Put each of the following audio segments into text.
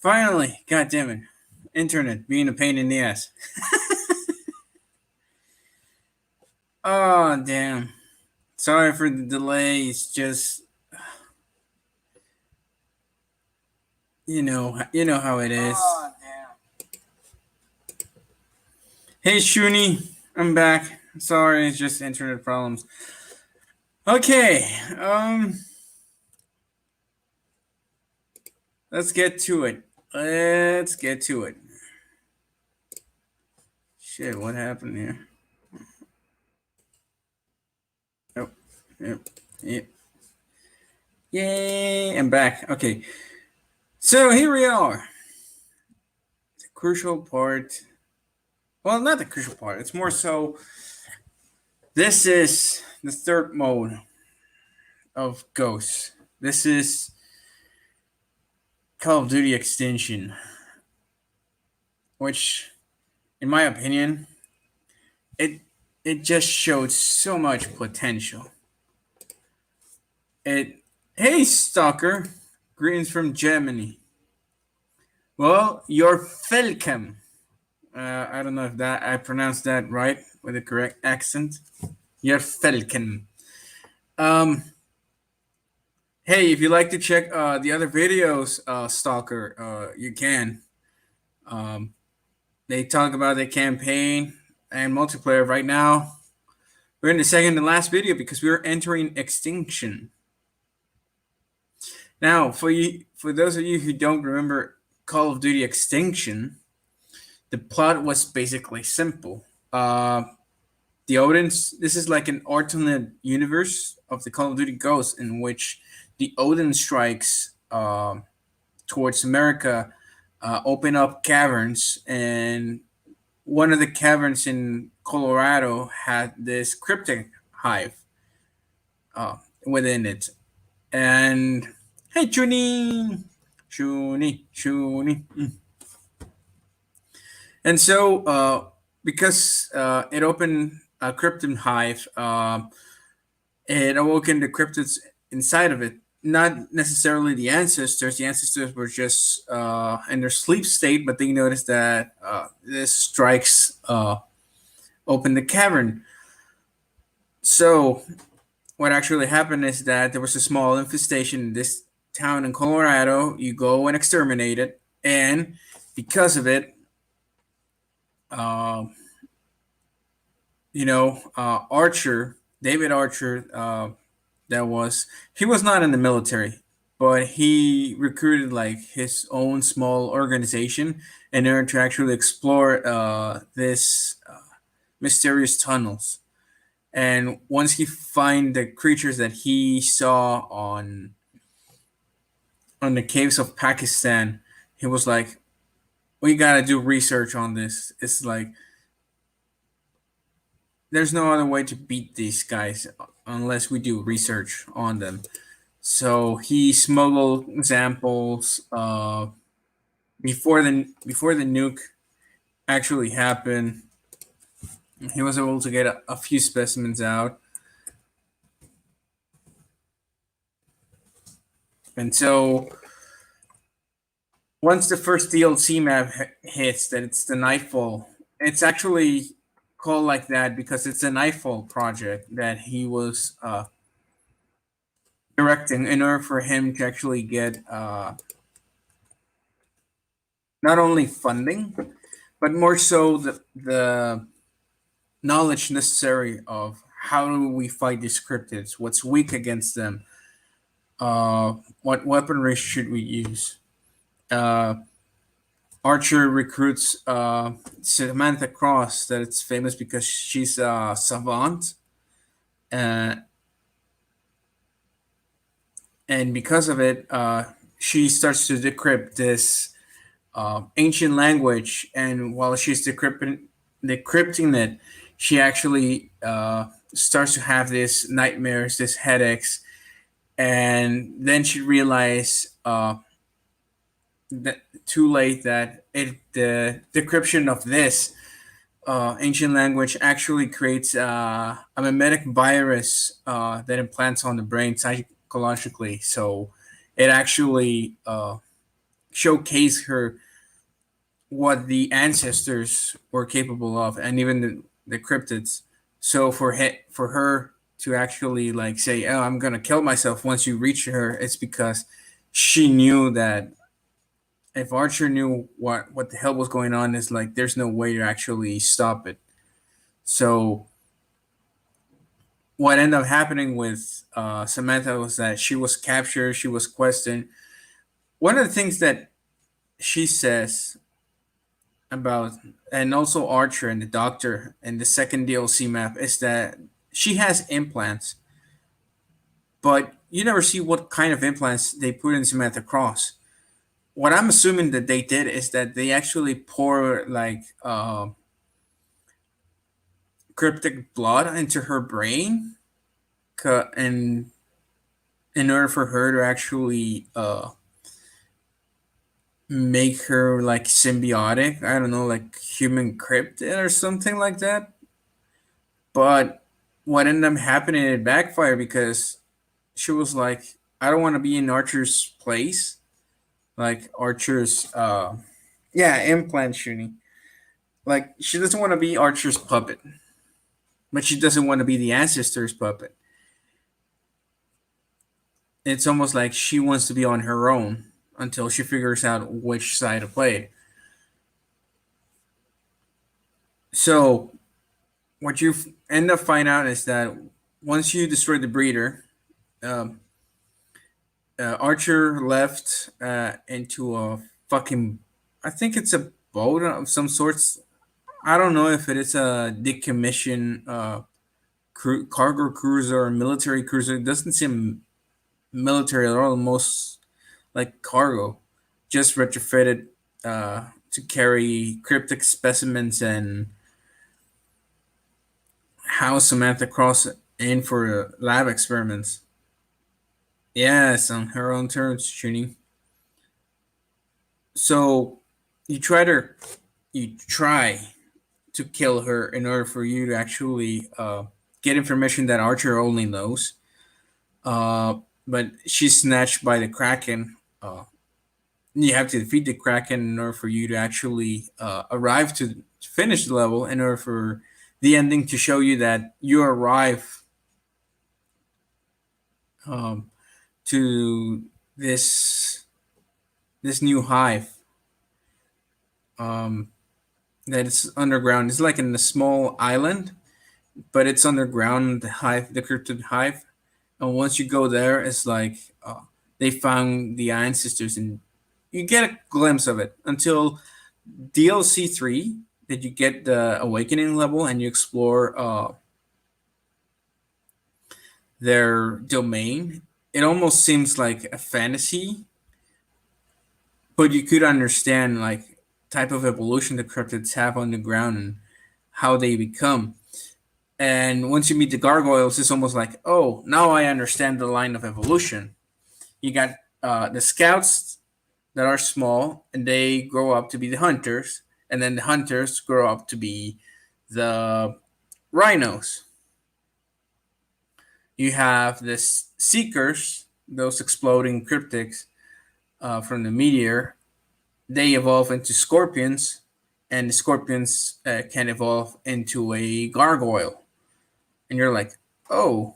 Finally. God damn it. Internet being a pain in the ass. Oh, damn. Sorry for the delay. It's just, you know how it is. Oh, damn. Hey, Shuni. I'm back. Sorry, it's just internet problems. Okay. Let's get to it. Shit, what happened here? Oh, yep. Yay, I'm back. Okay. So here we are. The crucial part. Well, not the crucial part. It's more so. This is the third mode of Ghosts. This is Call of Duty Extinction, which, in my opinion, it just showed so much potential. Hey, Stalker, greetings from Germany. Well, you're welcome. I don't know if that I pronounced that right with the correct accent. You're welcome. Hey, if you like to check the other videos, Stalker, you can. They talk about the campaign and multiplayer right now. We're in the second to last video because we're entering Extinction. Now, for those of you who don't remember Call of Duty Extinction, the plot was basically simple. The Odins, this is like an alternate universe of the Call of Duty Ghosts in which the Odin strikes towards America open up caverns, and one of the caverns in Colorado had this cryptic hive within it. And hey, Chuni. And so, because it opened a cryptid hive, it awoken the cryptids inside of it. Not necessarily the ancestors. The ancestors were just in their sleep state, but they noticed that this strikes opened the cavern. So, what actually happened is that there was a small infestation in this town in Colorado. You go and exterminate it, and because of it, Archer, David Archer, he was not in the military, but he recruited like his own small organization in order to actually explore this mysterious tunnels. And once he find the creatures that he saw on the caves of Pakistan, he was like, "We gotta do research on this." It's like there's no other way to beat these guys unless we do research on them. So he smuggled samples before the nuke actually happened. He was able to get a few specimens out, and so once the first DLC map hits, that it's the Nightfall. It's actually called like that because it's a Nightfall project that he was directing in order for him to actually get not only funding, but more so the knowledge necessary of how do we fight these cryptids, what's weak against them, what weaponry should we use. Archer recruits Samantha Cross, that it's famous because she's a savant, and because of it, she starts to decrypt this ancient language. And while she's decrypting it, she actually starts to have these nightmares, these headaches, and then she realizes that too late that the decryption of this ancient language actually creates a mimetic virus that implants on the brain psychologically. So it actually showcase her what the ancestors were capable of, and even the cryptids. So for her to actually like say, "Oh, I'm gonna kill myself," once you reach her, it's because she knew that if Archer knew what the hell was going on, is like there's no way to actually stop it. So what ended up happening with Samantha was that she was captured, she was questioned. One of the things that she says about, and also Archer and the Doctor and the second DLC map, is that she has implants, but you never see what kind of implants they put in Samantha Cross. What I'm assuming that they did is that they actually pour like cryptic blood into her brain, and in order for her to actually make her like symbiotic. I don't know, like human cryptid or something like that. But what ended up happening, it backfired because she was like, I don't want to be in Archer's place. Like Archer's yeah, implant shooting. Like she doesn't want to be Archer's puppet, but she doesn't want to be the ancestor's puppet. It's almost like she wants to be on her own until she figures out which side to play. So what you end up finding out is that once you destroy the breeder, um, Archer left into a fucking, I think it's a boat of some sorts. I don't know if it is a decommissioned cargo cruiser or military cruiser. It doesn't seem military at all. Most like cargo, just retrofitted to carry cryptic specimens and house Samantha Cross in for lab experiments. Yes, on her own terms, Junie. So you try to you try to kill her in order for you to actually get information that Archer only knows. Uh, but she's snatched by the Kraken. You have to defeat the Kraken in order for you to actually arrive to finish the level. In order for the ending to show you that you arrive um, to this this new hive um, that it's underground. It's like in a small island, but it's underground. The hive, the cryptid hive, and once you go there, it's like they found the ancestors, and you get a glimpse of it until DLC 3. That you get the awakening level and you explore their domain. It almost seems like a fantasy, but you could understand like type of evolution the cryptids have on the ground and how they become. And once you meet the gargoyles, it's almost like, oh, now I understand the line of evolution. You got the scouts that are small, and they grow up to be the hunters, and then the hunters grow up to be the rhinos. You have the seekers, those exploding cryptics from the meteor. They evolve into scorpions, and the scorpions can evolve into a gargoyle. And you're like, oh,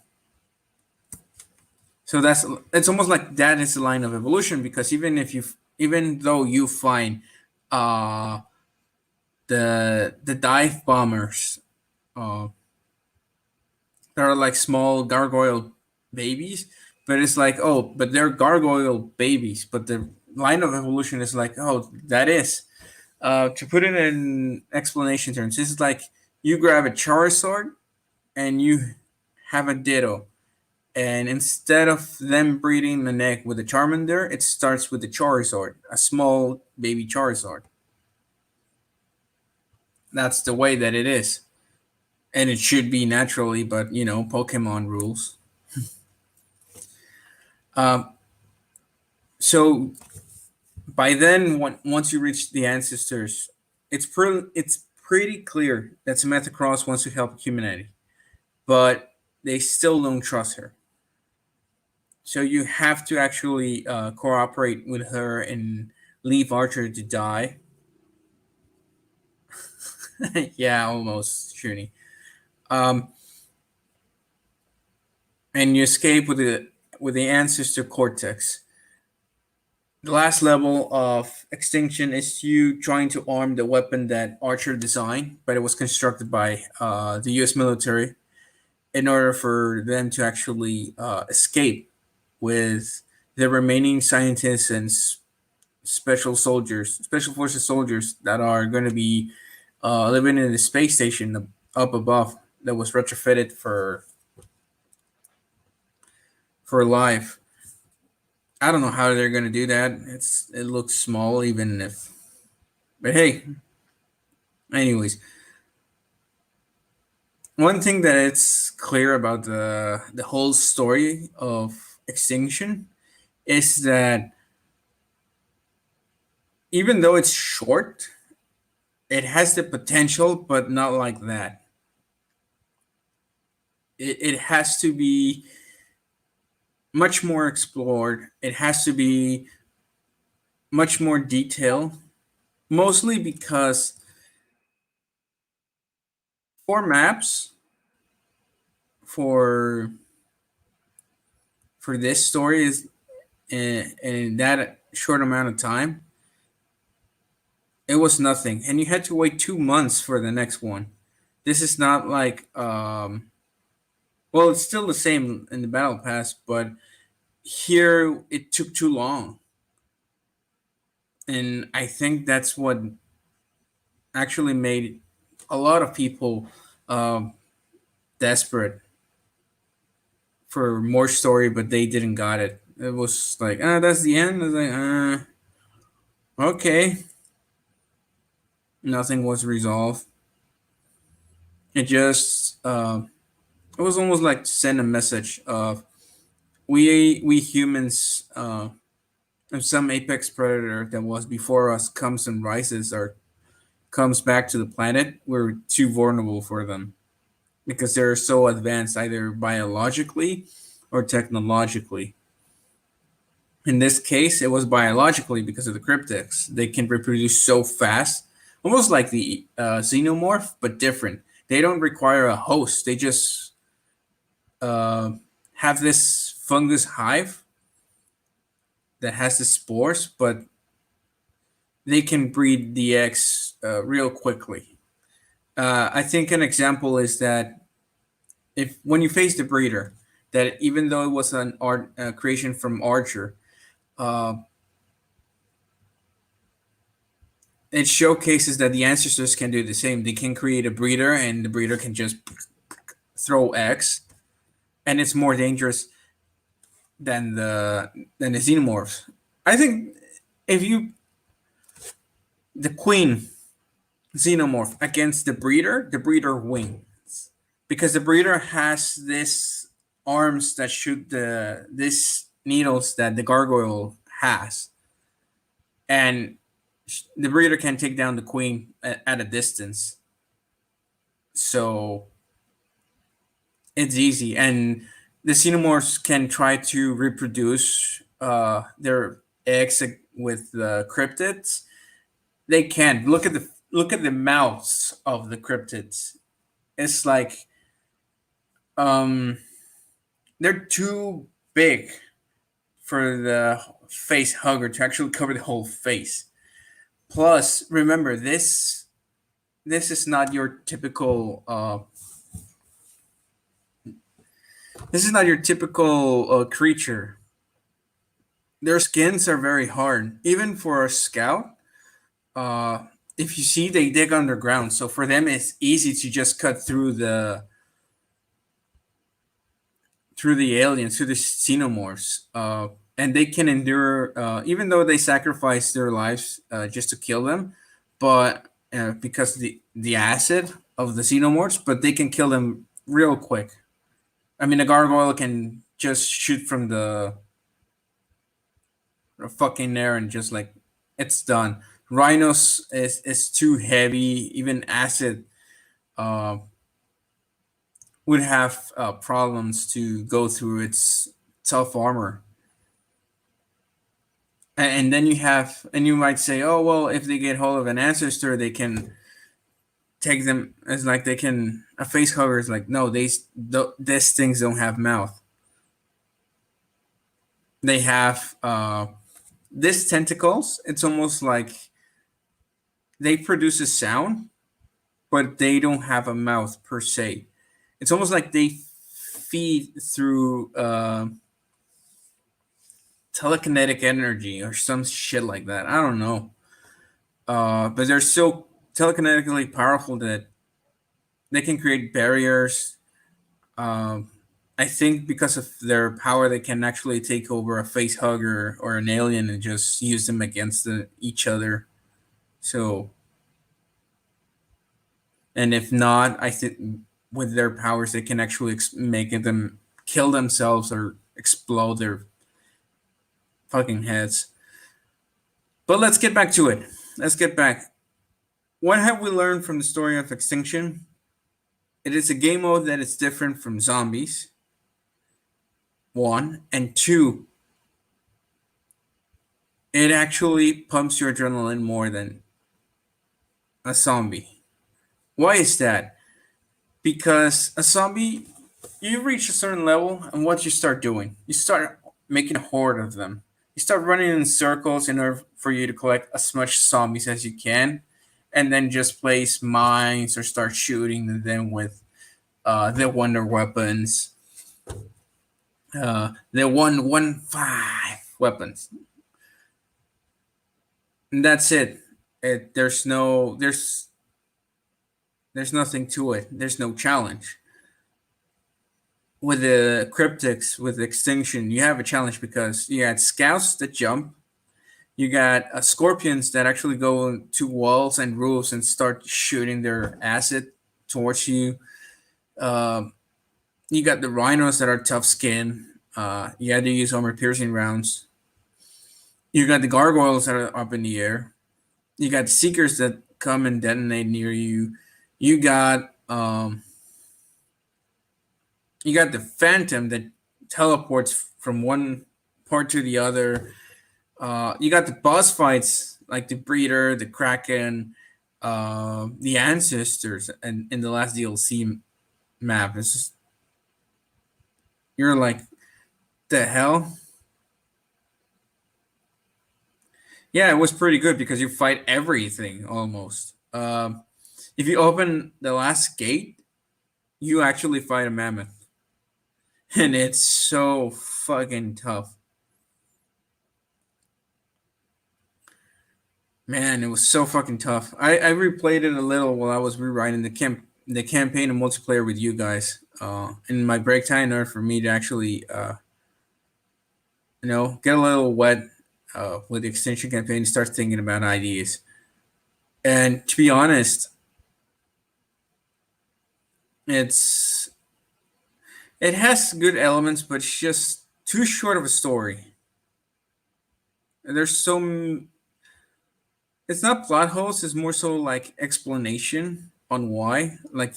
so that's it's almost like that is the line of evolution, because even though you find uh, the dive bombers uh, that are like small gargoyle babies, but it's like, oh, but they're gargoyle babies, but the line of evolution is like, oh, that is to put it in explanation terms, this is like you grab a Charizard and you have a Ditto, and instead of them breeding the neck with a Charmander, it starts with the Charizard, a small baby Charizard. That's the way that it is, and it should be naturally, but Pokemon rules. Um, so by then, once you reach the ancestors, it's pretty clear that Samantha Cross wants to help humanity, but they still don't trust her. So you have to actually cooperate with her in leave Archer to die. Yeah, almost shooting. Um, and you escape with the ancestor cortex. The last level of Extinction is you trying to arm the weapon that Archer designed, but it was constructed by the U.S. military in order for them to actually escape with the remaining scientists and special forces soldiers that are going to be living in the space station up above that was retrofitted for life. I don't know how they're going to do that. It looks small, even if. But hey, anyways, one thing that it's clear about the whole story of Extinction is that even though it's short, it has the potential, but not like that. It has to be much more explored. It has to be much more detailed, mostly because four maps for this story is in that short amount of time, it was nothing, and you had to wait 2 months for the next one. This is not like well, it's still the same in the battle pass, but here it took too long, and I think that's what actually made a lot of people um, desperate for more story, but they didn't got it. It was like, ah, that's the end. I was like, okay, nothing was resolved. It just it was almost like to send a message of we humans, if some apex predator that was before us comes and rises or comes back to the planet, we're too vulnerable for them because they're so advanced either biologically or technologically. In this case, it was biologically because of the cryptics. They can reproduce so fast, almost like the xenomorph, but different. They don't require a host. They just uh, have this fungus hive that has the spores, but they can breed the eggs real quickly. I think an example is that if when you face the breeder, that even though it was an art creation from Archer, uh, it showcases that the ancestors can do the same. They can create a breeder, and the breeder can just throw eggs, and it's more dangerous than the xenomorphs. I think if you the queen xenomorph against the breeder wins because the breeder has this arms that shoot this needles that the gargoyle has, and the breeder can take down the queen at a distance. So it's easy, and the xenomorphs can try to reproduce their eggs with the cryptids. They can look at the mouths of the cryptids. It's like um, they're too big for the face hugger to actually cover the whole face. Plus, remember this is not your typical creature. Their skins are very hard, even for a scout. Uh, if you see, they dig underground, so for them it's easy to just cut through the aliens, through the xenomorphs, and they can endure, even though they sacrifice their lives just to kill them, but because the acid of the xenomorphs, but they can kill them real quick. I mean, a gargoyle can just shoot from the fucking air and just like it's done. Rhinos is too heavy. Even acid uh, would have problems to go through its tough armor. And then you might say, oh well, if they get hold of an ancestor, they can take them as like they can. A face hugger is like, no, these things don't have mouth. They have these tentacles. It's almost like they produce a sound, but they don't have a mouth per se. It's almost like they feed through telekinetic energy or some shit like that. I don't know. But they're so telekinetically powerful that they can create barriers. Um, I think because of their power, they can actually take over a face hugger or an alien and just use them against each other. So, and if not, I think with their powers, they can actually make them kill themselves or explode their fucking heads. But let's get back to it. Let's get back. What have we learned from the story of Extinction? It is a game mode that is different from zombies. One and two, it actually pumps your adrenaline more than a zombie. Why is that? Because a zombie, you reach a certain level, and what you start doing, you start making a horde of them. You start running in circles in order for you to collect as much zombies as you can, and then just place mines or start shooting them with the wonder weapons, the 115 weapons. And that's it. There's nothing to it. There's no challenge. With the cryptics, with Extinction, you have a challenge because you got scouts that jump. You got scorpions that actually go to walls and roofs and start shooting their acid towards you. Uh, you got the rhinos that are tough skin. You had to use armor piercing rounds. You got the gargoyles that are up in the air. You got seekers that come and detonate near you. You got you got the phantom that teleports from one part to the other. You got the boss fights like the breeder, the kraken, the ancestors, and in the last DLC map. It's just, you're like, the hell. Yeah, it was pretty good because you fight everything almost. If you open the last gate, you actually fight a mammoth, and it's so fucking tough. Man, it was so fucking tough. I replayed it a little while I was rewriting the campaign and multiplayer with you guys. In my break time, in order for me to actually get a little wet with the extension campaign, start thinking about ideas. And to be honest, it's it has good elements, but it's just too short of a story. And there's it's not plot holes, it's more so like explanation on why. Like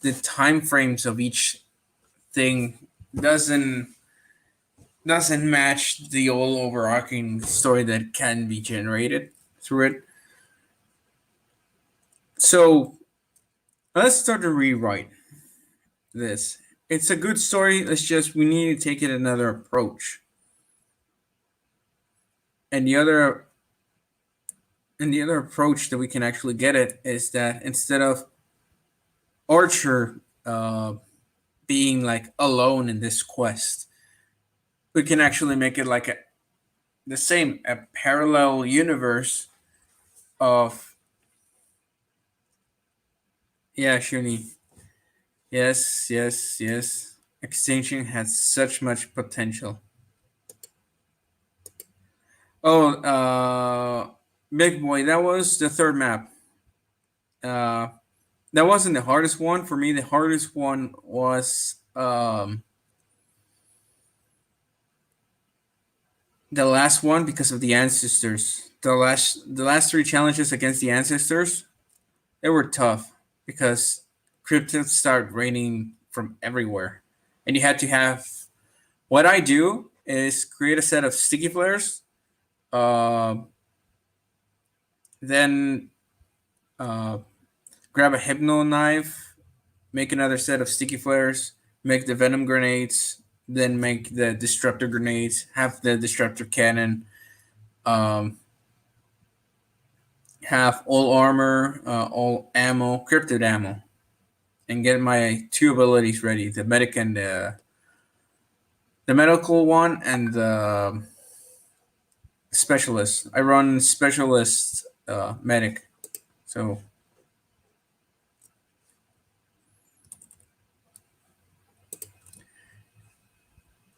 the time frames of each thing doesn't doesn't match the old overarching story that can be generated through it. So let's start to rewrite this. It's a good story. It's just we need to take it another approach. And the other approach that we can actually get it is that instead of Archer being like alone in this quest, we can actually make it like a parallel universe of yeah, Shuni. Yes, yes, yes. Extinction has such much potential. Oh, Big Boy, that was the third map. Uh, that wasn't the hardest one for me. The hardest one was the last one because of the ancestors. The last three challenges against the ancestors, they were tough because cryptids start raining from everywhere, and you had to have. What I do is create a set of sticky flares Uh, then uh, grab a hypno knife, make another set of sticky flares, make the venom grenades, then make the disruptor grenades, have the disruptor cannon, um, have all armor, all ammo, cryptid ammo, and get my two abilities ready: the medic and the medical one, and the specialist. I run specialist medic. So,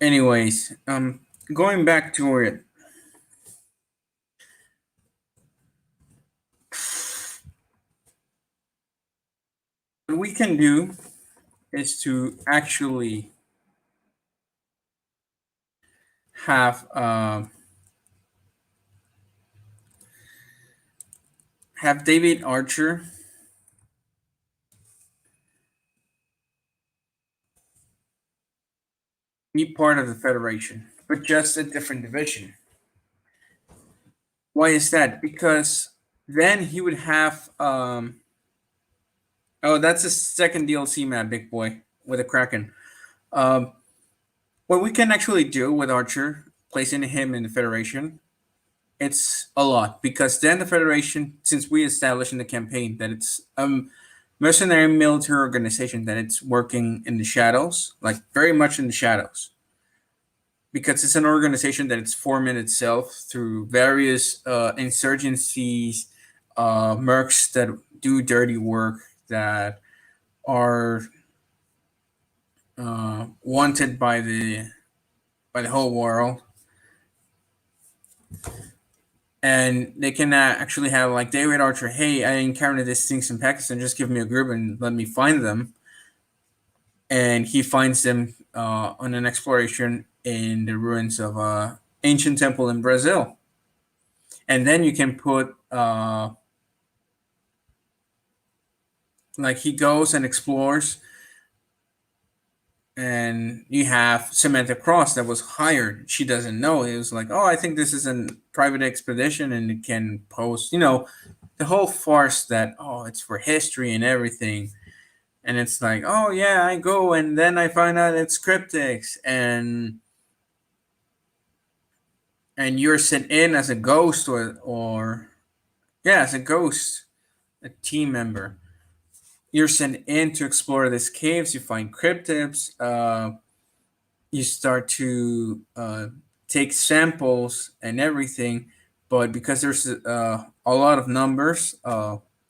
anyways, going back to it, what we can do is to actually have have David Archer be part of the Federation, but just a different division. Why is that? Because then he would have. Oh, that's a second DLC map, big boy, with a Kraken. Um, what we can actually do with Archer, placing him in the Federation, it's a lot because then the Federation, since we established in the campaign that it's mercenary military organization that it's working in the shadows, like very much in the shadows, because it's an organization that it's forming itself through various insurgencies, mercs that do dirty work that are wanted by the whole world, and they can actually have like David Archer. Hey, I encountered these things in Pakistan. Just give me a group and let me find them. And he finds them on an exploration in the ruins of a ancient temple in Brazil. And then you can put like he goes and explores, and you have Samantha Cross that was hired. She doesn't know. It was like, oh, I think this is a private expedition, and it can post, the whole farce that it's for history and everything. And it's like, oh yeah, I go and then I find out it's cryptics, and you're sent in as a ghost or yeah, as a ghost, a team member. You're sent in to explore these caves. You find cryptids. You start to take samples and everything, but because there's a lot of numbers,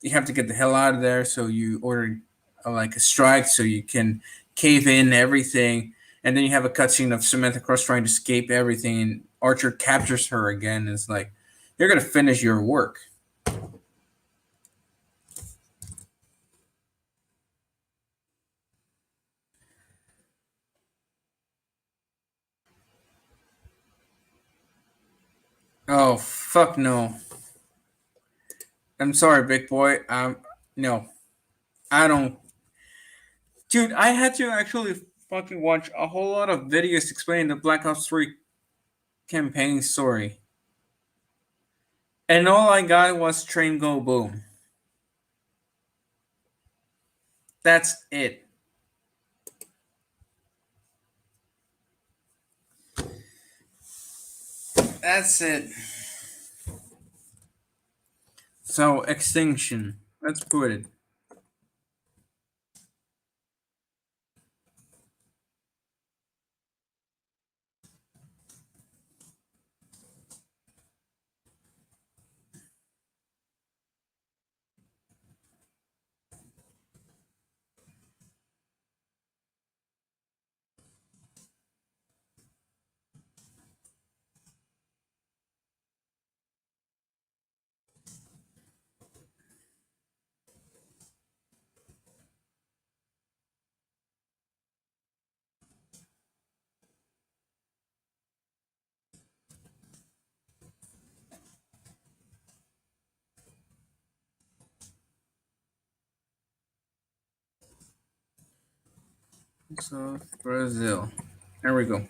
you have to get the hell out of there. So you order like a strike so you can cave in everything, and then you have a cutscene of Samantha Cross trying to escape everything, and Archer captures her again. And it's like, you're gonna finish your work. Oh fuck no! I'm sorry, big boy. No, I don't. Dude, I had to actually fucking watch a whole lot of videos explaining the Black Ops 3 campaign story. And all I got was Train Go Boom. That's it. That's it. So, Extinction. Let's put it. So, Brazil. There we go.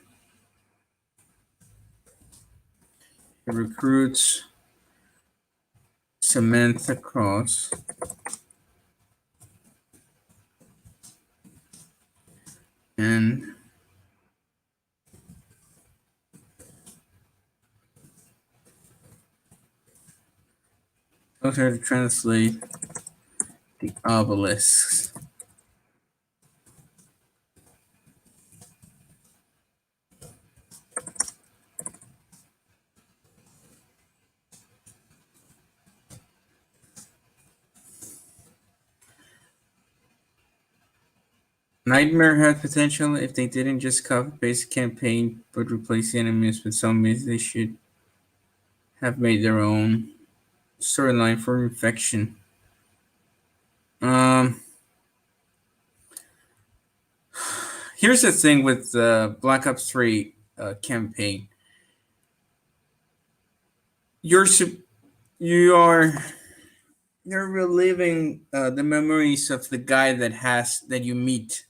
The recruits Samantha Cross and tells her to translate the obelisks. Nightmare had potential if they didn't just copy paste the campaign but replace the enemies with zombies. They should have made their own storyline for infection. Um, Here's the thing with the Black Ops 3 campaign. You're you are you're reliving the memories of the guy that you meet.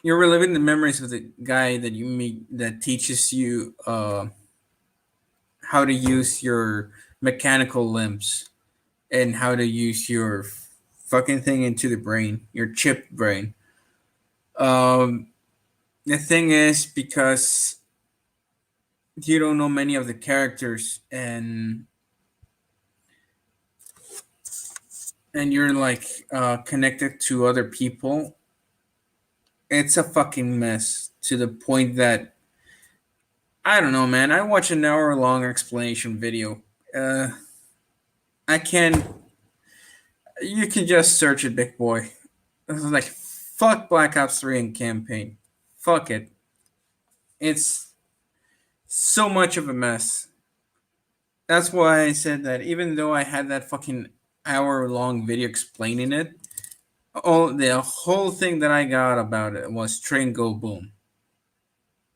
You're reliving the memories of the guy that you meet that teaches you how to use your mechanical limbs and how to use your fucking thing into the brain, your chip brain. Um, the thing is, because you don't know many of the characters and you're like connected to other people, it's a fucking mess to the point that I don't know, man. I watched an hour long explanation video. Uh, I can. You can just search it, big boy. Like, fuck Black Ops 3 and campaign. Fuck it. It's so much of a mess. That's why I said that even though I had that fucking hour long video explaining it, all the whole thing that I got about it was train go boom.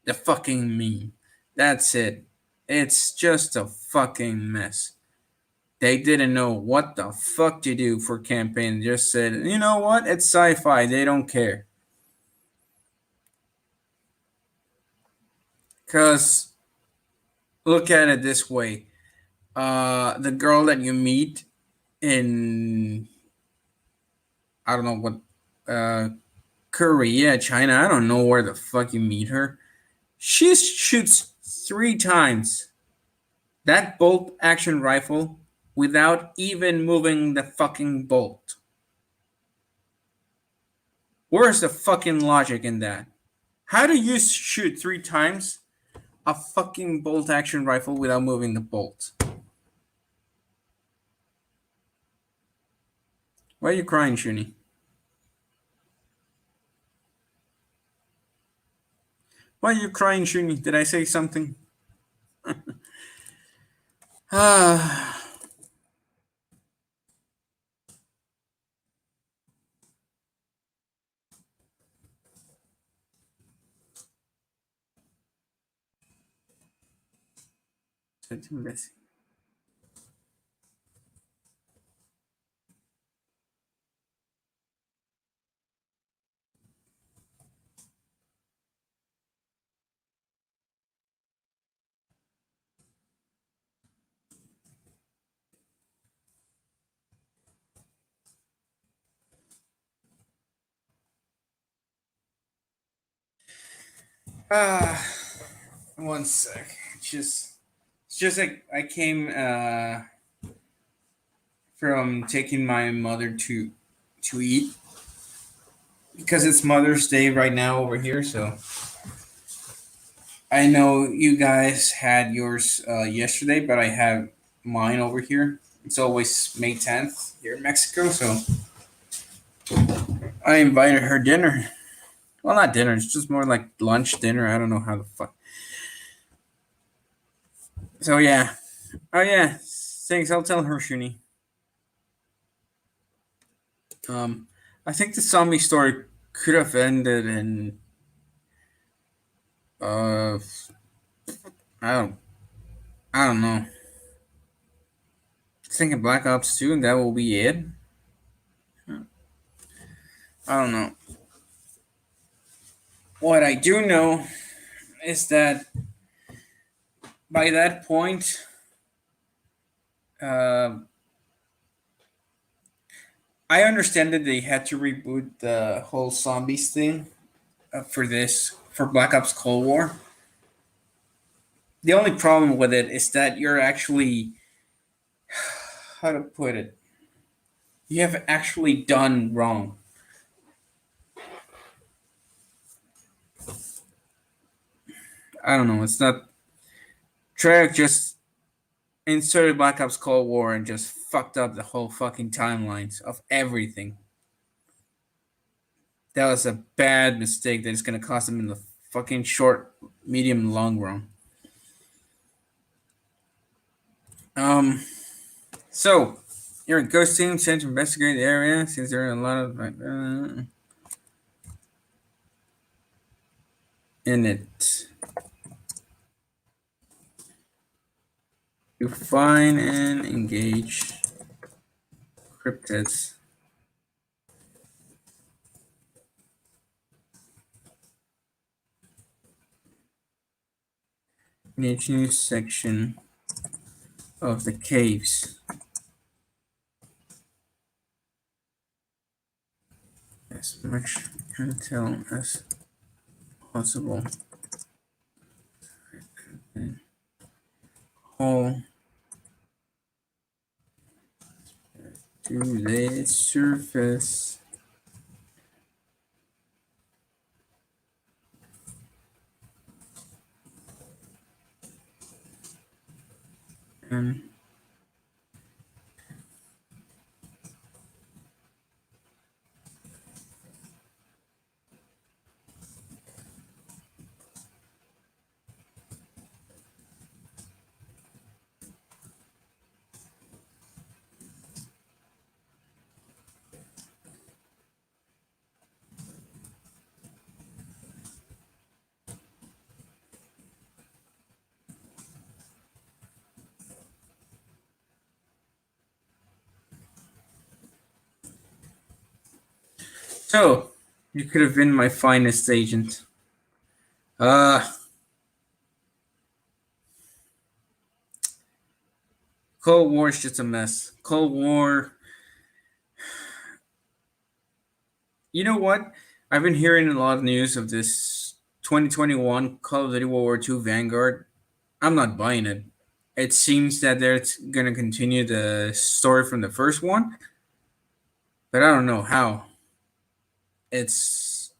The fucking meme. That's it. It's just a fucking mess. They didn't know what the fuck to do for campaign. They just said, you know what? It's sci-fi. They don't care. Cause look at it this way. The girl that you meet in I don't know what Korea, China, I don't know where the fuck you meet her. She shoots 3 times that bolt action rifle without even moving the fucking bolt. Where's the fucking logic in that? How do you shoot 3 times a fucking bolt action rifle without moving the bolt? Why are you crying, Shuni? Why are you crying, Shuni? Did I say something? Ah. Ah, 1 sec. It's just like I came from taking my mother to eat because it's Mother's Day right now over here. So I know you guys had yours yesterday, but I have mine over here. It's always May 10th here in Mexico, so I invited her dinner. Well, not dinner. It's just more like lunch, dinner. I don't know how the fuck. So yeah. Oh yeah. Thanks. I'll tell her, Shuni. Um, I think the zombie story could have ended in uh, I don't, I don't know. Thinking Black Ops 2 and that will be it. I don't know. What I do know is that by that point, uh, I understand that they had to reboot the whole zombies thing for Black Ops Cold War. The only problem with it is that you're actually, how to put it, you have actually done wrong. I don't know. It's not. Treyarch just inserted Black Ops Cold War and just fucked up the whole fucking timelines of everything. That was a bad mistake that is going to cost them in the fucking short, medium, long run. Um, so you're a ghost team sent to investigate the area since there are a lot of in it. You find and engage cryptids. In each new section of the caves. As much intel as possible. All to the surface. And so, you could have been my finest agent. Uh, Cold War is just a mess. Cold War. You know what? I've been hearing a lot of news of this 2021 Call of Duty World War II Vanguard. I'm not buying it. It seems that they're going to continue the story from the first one, but I don't know how. It's.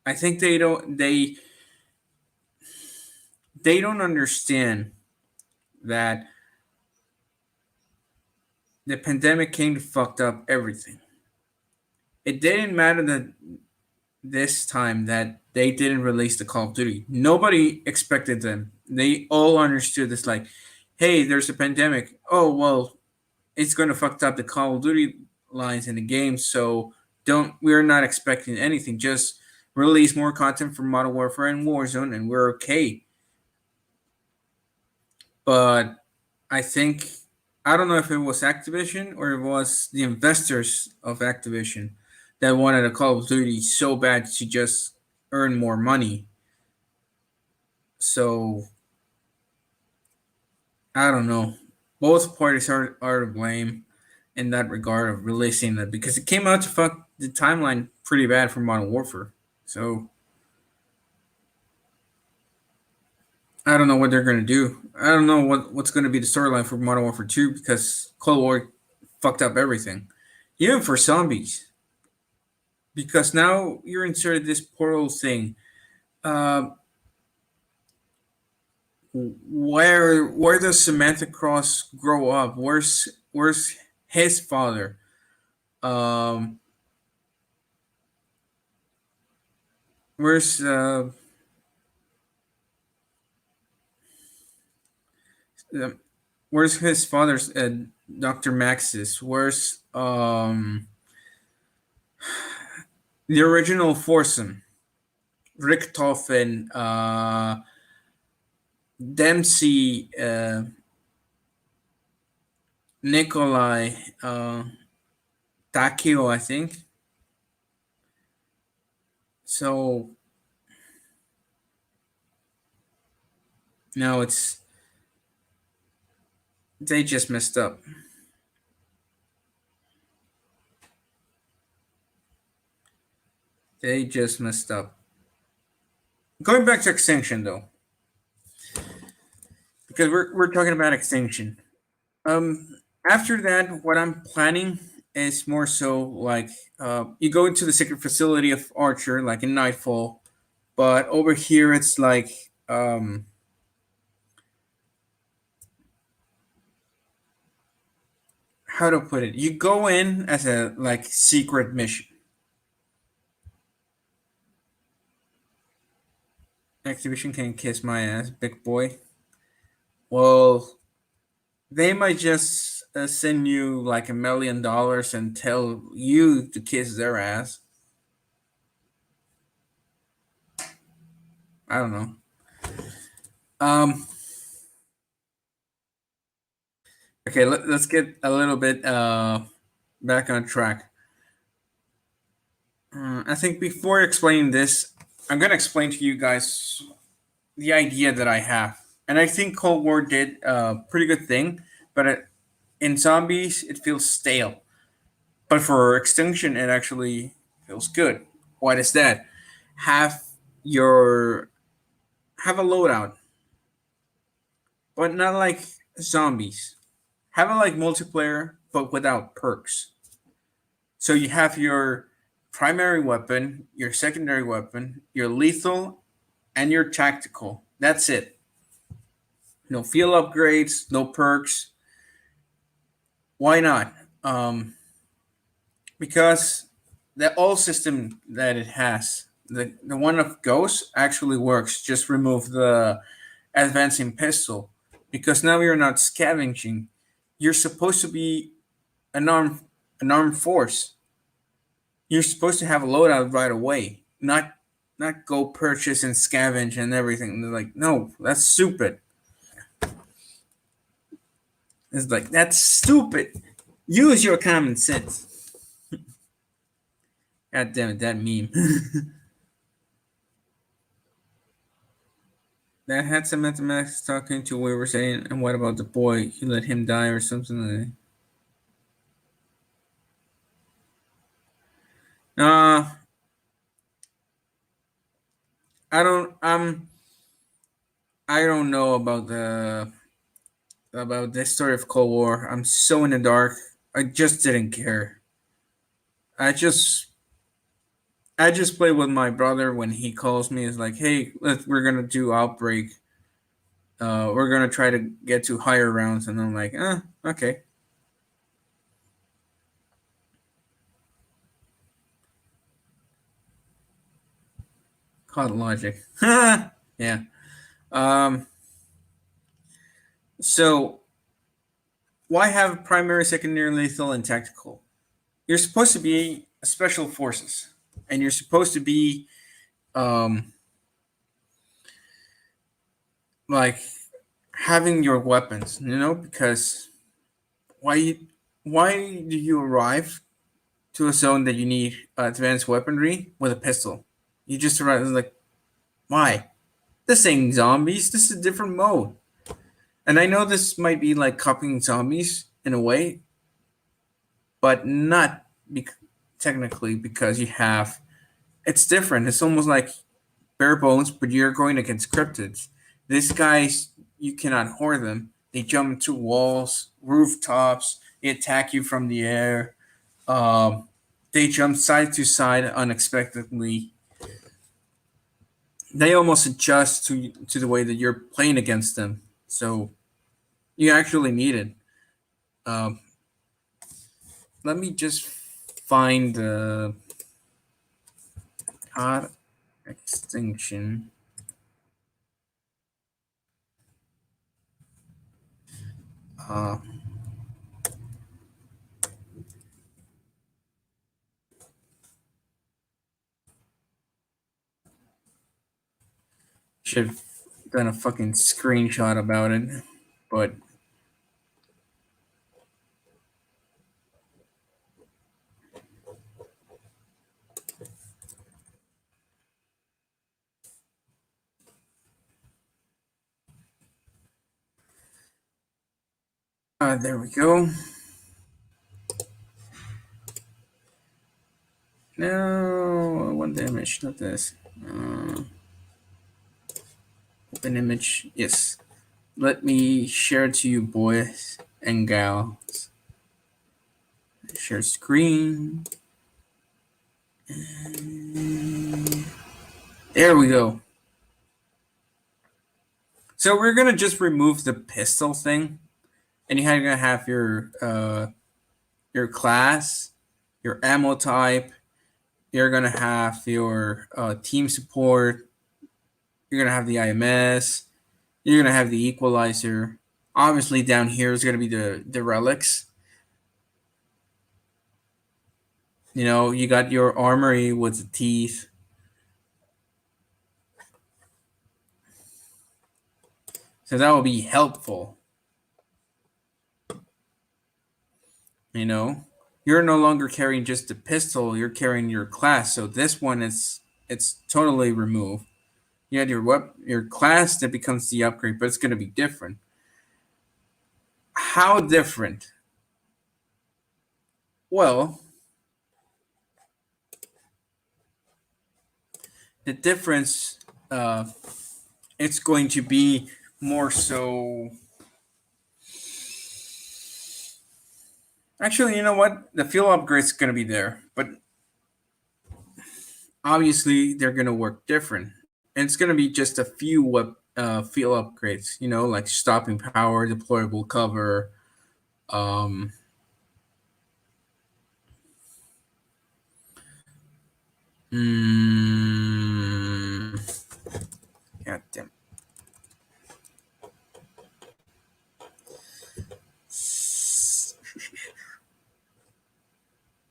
I think they don't understand that the pandemic came to fucked up everything. It didn't matter that this time that they didn't release the Call of Duty. Nobody expected them. They all understood this like, hey, there's a pandemic. Oh well, it's gonna fuck up the Call of Duty lines in the game, so don't we're not expecting anything. Just release more content for Modern Warfare and Warzone and we're okay. But I think I don't know if it was Activision or it was the investors of Activision that wanted a Call of Duty so bad to just earn more money. So I don't know. Both parties are to blame in that regard of releasing that because it came out to fuck the timeline pretty bad for Modern Warfare. So I don't know what they're gonna do. I don't know what's gonna be the storyline for Modern Warfare 2 because Cold War fucked up everything. Even for zombies. Because now you're inserted this portal thing. Uh, where does Samantha Cross grow up? Where's his father? Um, where's uh, where's his father's Dr. Maxis? Where's the original foursome? Rick Toffin, Dempsey, Nikolai, Takio, I think. So No, it's they just messed up. They just messed up. Going back to Extinction though, because we're talking about Extinction. After that, what I'm planning is more so like you go into the secret facility of Archer, like in Nightfall, but over here it's like how to put it. You go in as a like secret mission. Activision can kiss my ass, big boy. Well, they might just send you like $1 million and tell you to kiss their ass. I don't know. Um, okay, let's get a little bit back on track. I think before explaining this, I'm gonna explain to you guys the idea that I have, and I think Cold War did a pretty good thing, but in zombies it feels stale. But for Extinction, it actually feels good. What is that? Have your have a loadout, but not like zombies. Have it like multiplayer, but without perks. So you have your primary weapon, your secondary weapon, your lethal, and your tactical. That's it. No field upgrades, no perks. Why not? Because the old system that it has, the one of Ghosts actually works. Just remove the advancing pistol because now you're not scavenging. You're supposed to be an armed an armed force. You're supposed to have a loadout right away, not go purchase and scavenge and everything. And they're like, no, that's stupid. It's like that's stupid. Use your common sense. God damn it, that meme. That had some mathematics talking to we were saying, and what about the boy? You let him die or something like that. I don't I don't know about this story of Cold War. I'm so in the dark. I just didn't care. I just I just play with my brother when he calls me. It's like, hey, we're gonna do outbreak. We're gonna try to get to higher rounds, and I'm like, okay. COD logic. Yeah. Um. So why have primary, secondary, lethal, and tactical? You're supposed to be special forces, and you're supposed to be um like having your weapons. Because why why do you arrive to a zone that you need advanced weaponry with a pistol? You just arrive like why? This ain't zombies. This is a different mode. And I know this might be like copying zombies in a way, but not technically because you have. It's different. It's almost like bare bones, but you're going against cryptids. These guys, you cannot hoard them. They jump to walls, rooftops. They attack you from the air. Um, they jump side to side unexpectedly. They almost adjust to the way that you're playing against them. So you actually need it. Um, Let me just find the COD Extinction. Uh, should have done a fucking screenshot about it, but There we go. No, I want the image, not this. Open image. Yes. Let me share it to you, boys and gals. Share screen. There we go. So we're gonna just remove the pistol thing, and you're gonna have your class, your ammo type. You're gonna have your team support. You're gonna have the IMS. You're gonna have the equalizer. Obviously, down here is gonna be the relics. You know, you got your armory with the teeth. So that will be helpful. You know, you're no longer carrying just the pistol. You're carrying your class. So this one is it's totally removed. You had your class that becomes the upgrade, but it's gonna be different. How different? Well, the difference it's going to be more so. Actually, you know what? The fuel upgrade's going to be there, but obviously they're going to work different. And it's going to be just a few fuel upgrades, you know, like stopping power, deployable cover. Um, mm, God damn.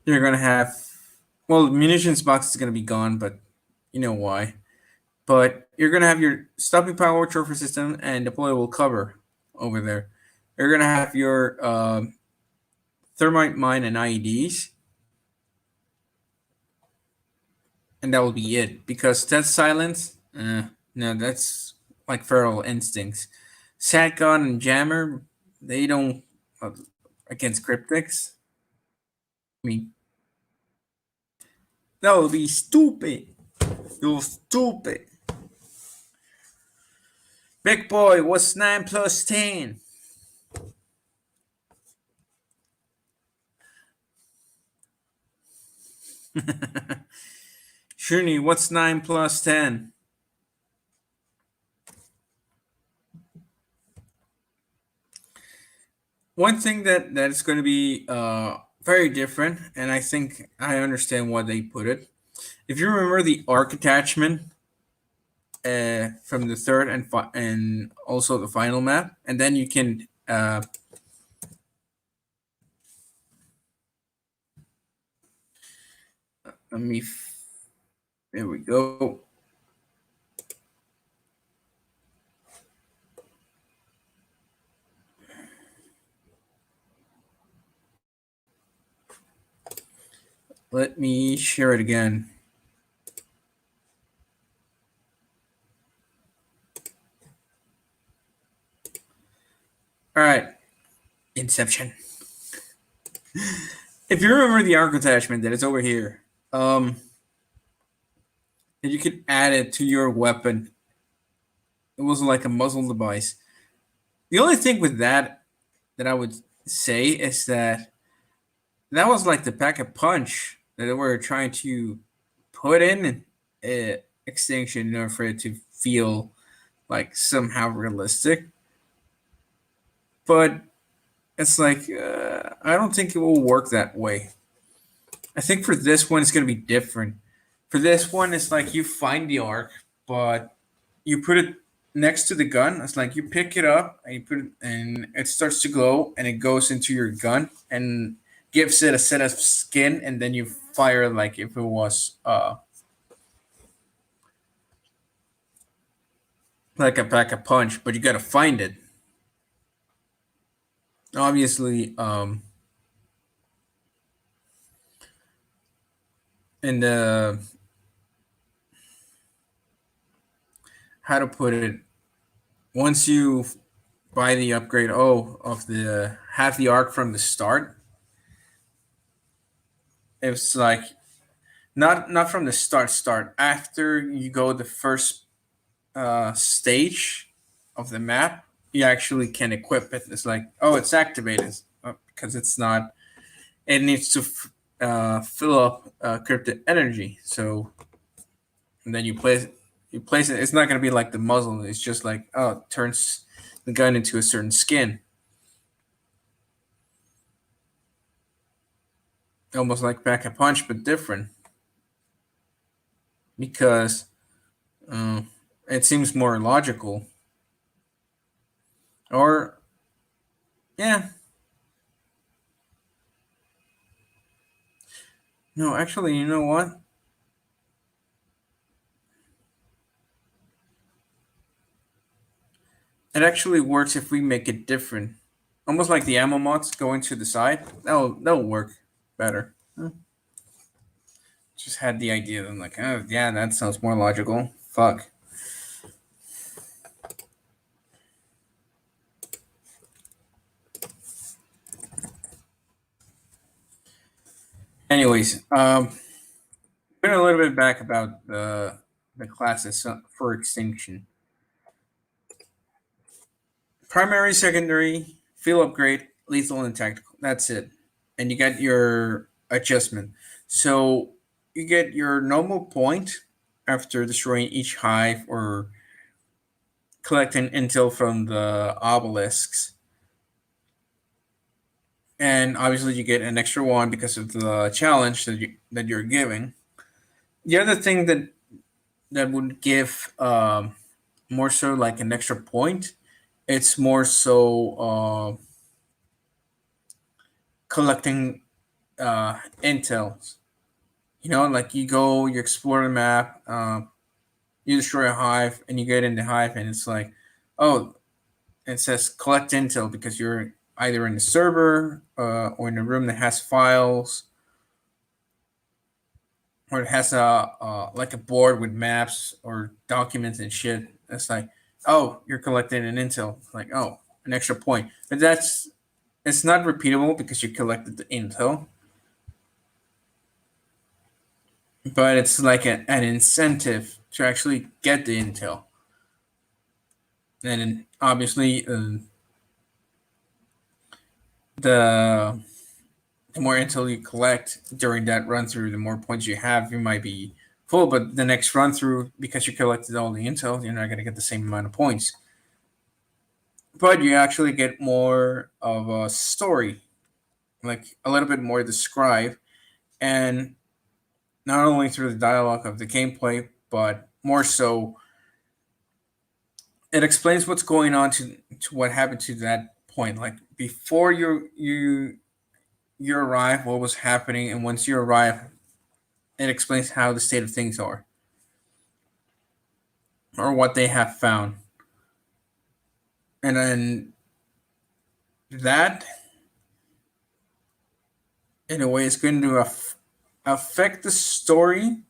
You're going to have, well, munitions box is going to be gone, but you know why. But you're going to have your stopping power, trophy system, and deployable cover over there. You're going to have your thermite mine and IEDs, and that will be it. Because that's silence. No, that's like feral instincts. Satcon and Jammer, they don't against cryptics. I mean, that would be stupid. You're stupid. Big boy, what's 9 plus 10? Shuni, what's 9 plus 10? One thing that is going to be very different, and I think I understand why they put it. If you remember the arc attachment from the third and also the final map, and then you can let me. There we go. Let me share it again. All right, Inception. If you remember the arc attachment that is over here, and you can add it to your weapon. It was like a muzzle device. The only thing with that I would say is that was like the pack a punch that they were trying to put in Extinction in order for it to feel like somehow realistic. But it's like I don't think it will work that way. I think for this one it's going to be different. For this one, it's like you find the arc, but you put it next to the gun. It's like you pick it up and you put it, and it starts to glow, and it goes into your gun and gives it a set of skin, and then you fire like if it was like a pack a punch, but you gotta find it. Obviously, in the how to put it, once you buy the upgrade of the have the arc from the start. It's like not from the start after you go the first stage of the map, you actually can equip it. It's like, oh, it's activated because it's not. It needs to fill up cryptic energy. So and then you place it. It's not going to be like the muzzle. It's just like, oh, it turns the gun into a certain skin, almost like Pack a Punch, but different because uh, it seems more logical. Or yeah, no, actually, you know what? It actually works if we make it different. Almost like the ammo mods going to the side. That'll work better. Just had the idea. I'm like, oh yeah, that sounds more logical. Fuck. Anyways, been a little bit back about the classes for Extinction. Primary, secondary, field upgrade, lethal, and tactical. That's it. And you get your adjustment. So you get your normal point after destroying each hive or collecting intel from the obelisks. And obviously, you get an extra one because of the challenge that you're giving. The other thing that would give more so like an extra point, it's more so collecting intel. You know, like you go, you explore the map, you destroy a hive, and you get in the hive, and it's like, oh, it says collect intel because you're either in the server or in a room that has files, or it has a like a board with maps or documents and shit. It's like, oh, you're collecting an intel. Like, oh, an extra point, but that's it's not repeatable because you collected the intel, but it's like an incentive to actually get the intel. And then obviously, the the more intel you collect during that run through, the more points you have. You might be full, but the next run through, because you collected all the intel, you're not going to get the same amount of points. But you actually get more of a story, like a little bit more described, and not only through the dialogue of the gameplay, but more so it explains what's going on to what happened to that point. Like before you arrive, what was happening, and once you arrive, it explains how the state of things are or what they have found. And then that, in a way, is going to affect the story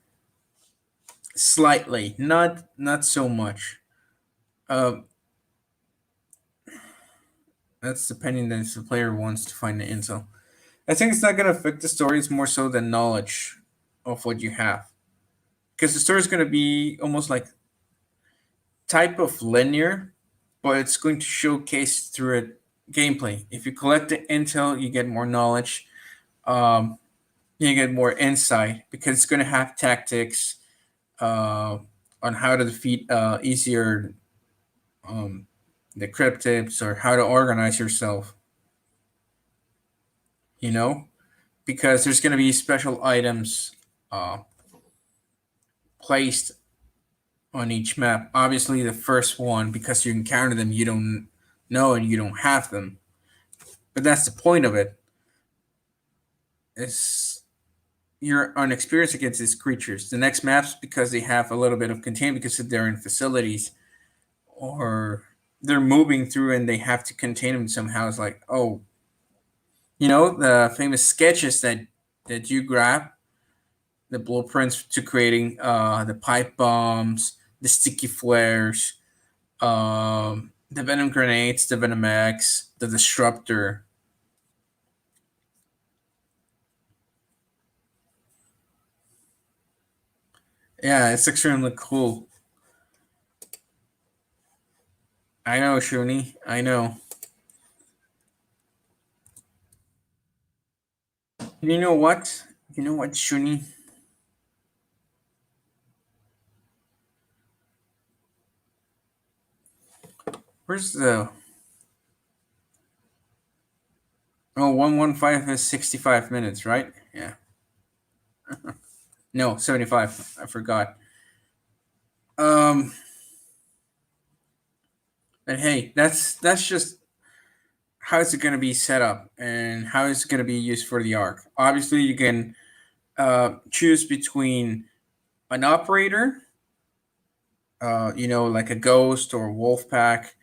slightly, not so much. Uh, that's depending on if the player wants to find the intel. I think it's not going to affect the story. It's more so the knowledge of what you have, because the story is going to be almost like type of linear, but it's going to showcase through it gameplay. If you collect the intel, you get more knowledge. Um, you get more insight because it's going to have tactics uh, on how to defeat easier the cryptids or how to organize yourself. You know, because there's going to be special items uh, placed on each map. Obviously, the first one, because you encounter them, you don't know and you don't have them. But that's the point of it. Is you're on experience against these creatures. The next maps, because they have a little bit of containment because they're in facilities or they're moving through and they have to contain them somehow. It's like, oh, you know, the famous sketches that you grab, the blueprints to creating the pipe bombs, the sticky flares, The Venom grenades, the Venom X, the Disruptor. Yeah, it's extremely cool. I know, Shuni. I know. You know what? You know what, Shuni? Where's the. Oh, 115 is 65 minutes, right? Yeah. No, 75. I forgot. Um, but hey, that's just how is it going to be set up and how is it going to be used for the arc. Obviously, you can choose between an operator, like a ghost or wolf pack,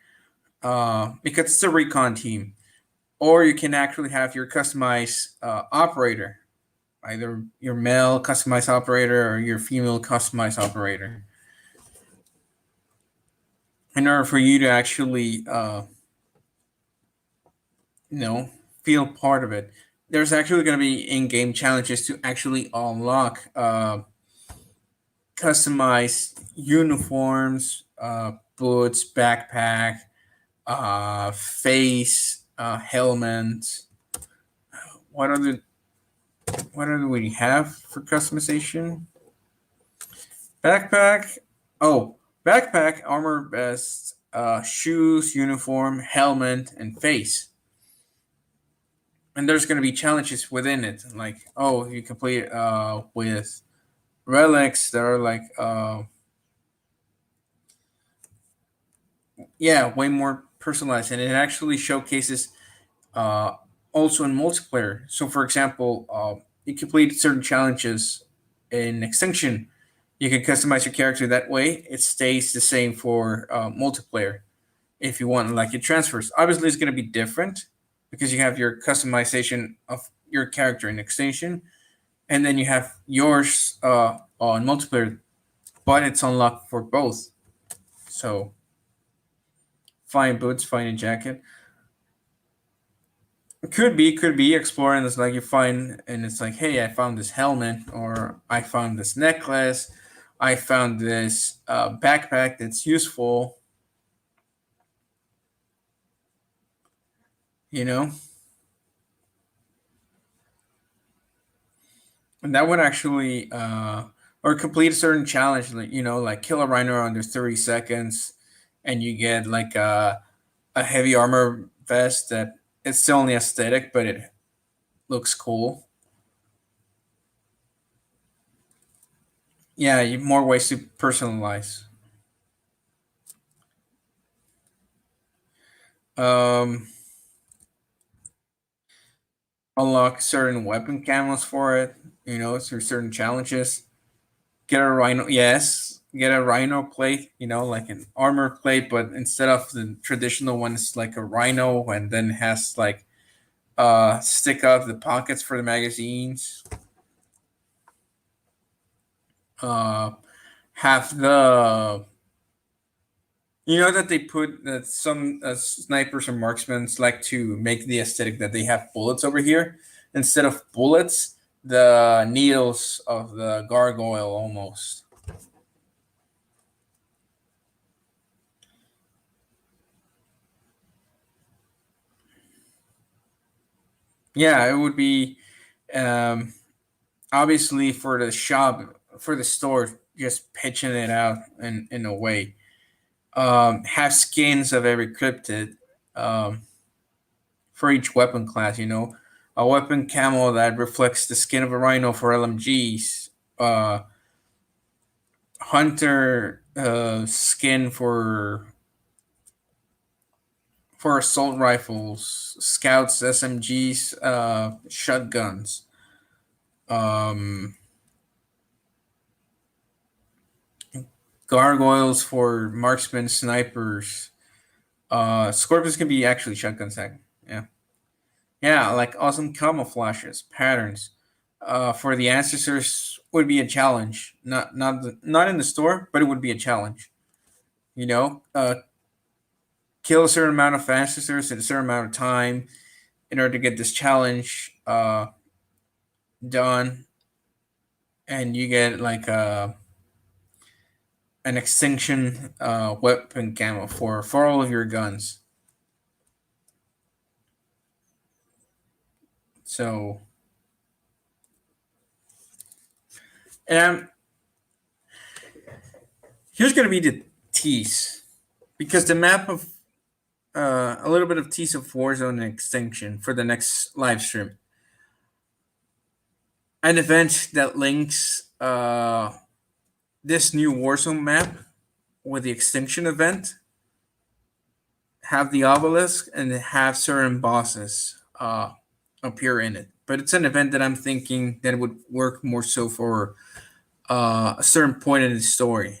because it's a recon team, or you can actually have your customized operator, either your male customized operator or your female customized operator. In order for you to actually, you know, feel part of it, there's actually going to be in-game challenges to actually unlock customized uniforms, boots, backpack, face, helmet. What other what other we have for customization? Backpack. Oh, backpack, armor vest, shoes, uniform, helmet, and face. And there's going to be challenges within it, like you complete it with relics that are like yeah, way more personalized, and it actually showcases uh, also in multiplayer. So, for example, you complete certain challenges in Extinction. You can customize your character that way. It stays the same for multiplayer. If you want, like it transfers. Obviously, it's going to be different because you have your customization of your character in Extinction, and then you have yours on multiplayer, but it's unlocked for both. So, find boots, find a jacket. Could be exploring this, like you find and it's like, hey, I found this helmet, or I found this necklace, I found this backpack that's useful, you know, and that would actually or complete a certain challenge, like like kill a rhino under 30 seconds, and you get like a heavy armor vest that it's still only aesthetic, but it looks cool. Yeah, you more ways to personalize. um Unlock certain weapon camos for it, through certain challenges. Get a rhino, yes, get a rhino plate, like an armor plate, but instead of the traditional one, it's like a rhino, and then has like stick out the pockets for the magazines. Uh, have the that they put that some snipers or marksmen like to make the aesthetic that they have bullets over here instead of bullets, the needles of the gargoyle almost. Yeah, it would be um, obviously for the shop, for the store, just pitching it out in a way. Have skins of every cryptid um, for each weapon class. A weapon camo that reflects the skin of a rhino for LMGs. Hunter skin for assault rifles, scouts, SMGs, shotguns. Um, Gargoyles for marksmen, snipers. Scorpions can be actually shotgun sack. Yeah, yeah, like awesome camouflages, patterns. For the ancestors would be a challenge. Not in the store, but it would be a challenge. You know, kill a certain amount of ancestors in a certain amount of time in order to get this challenge done, and you get like an extinction weapon camo for all of your guns. So, and here's gonna be the tease, because the map of a little bit of tease of Warzone and Extinction for the next live stream. An event that links this new Warzone map with the Extinction event, have the obelisk, and have certain bosses appear in it. But it's an event that I'm thinking that would work more so for a certain point in the story.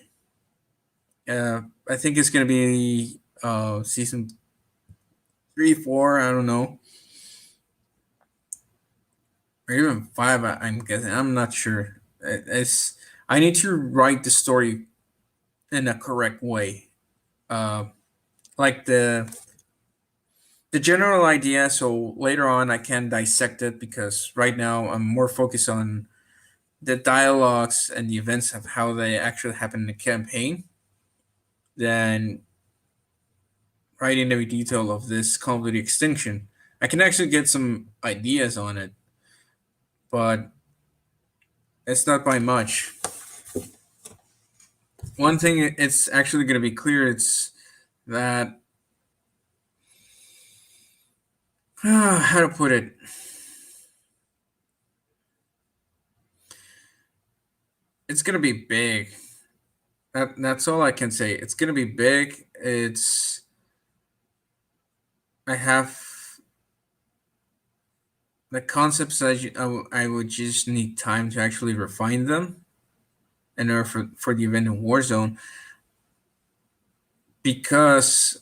I think it's going to be season 3, 4, I don't know. Or even 5, I'm guessing. I'm not sure. I need to write the story in a correct way. Uh, like the general idea, so later on I can dissect it, because right now I'm more focused on the dialogues and the events of how they actually happen in the campaign than writing every detail of this Call of Duty Extinction. I can actually get some ideas on it, but it's not by much. One thing it's actually going to be clear, it's that how to put it, it's going to be big. That's all I can say. It's going to be big. I have the concepts I would just need time to actually refine them in order for the event in Warzone, because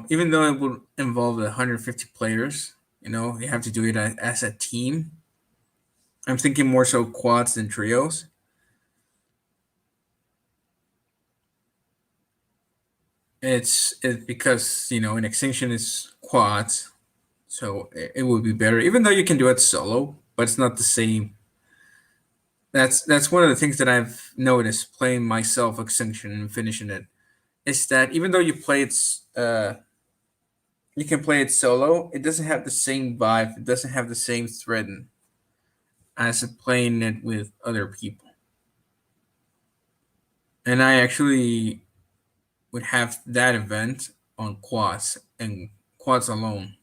even though it would involve 150 players, you have to do it as a team. I'm thinking more so quads than trios. It's because in Extinction is quads, so it would be better. Even though you can do it solo, but it's not the same. That's one of the things that I've noticed playing myself Extinction and finishing it, is that even though you can play it solo, it doesn't have the same vibe. It doesn't have the same thread as playing it with other people. And I actually would have that event on quads and quads alone.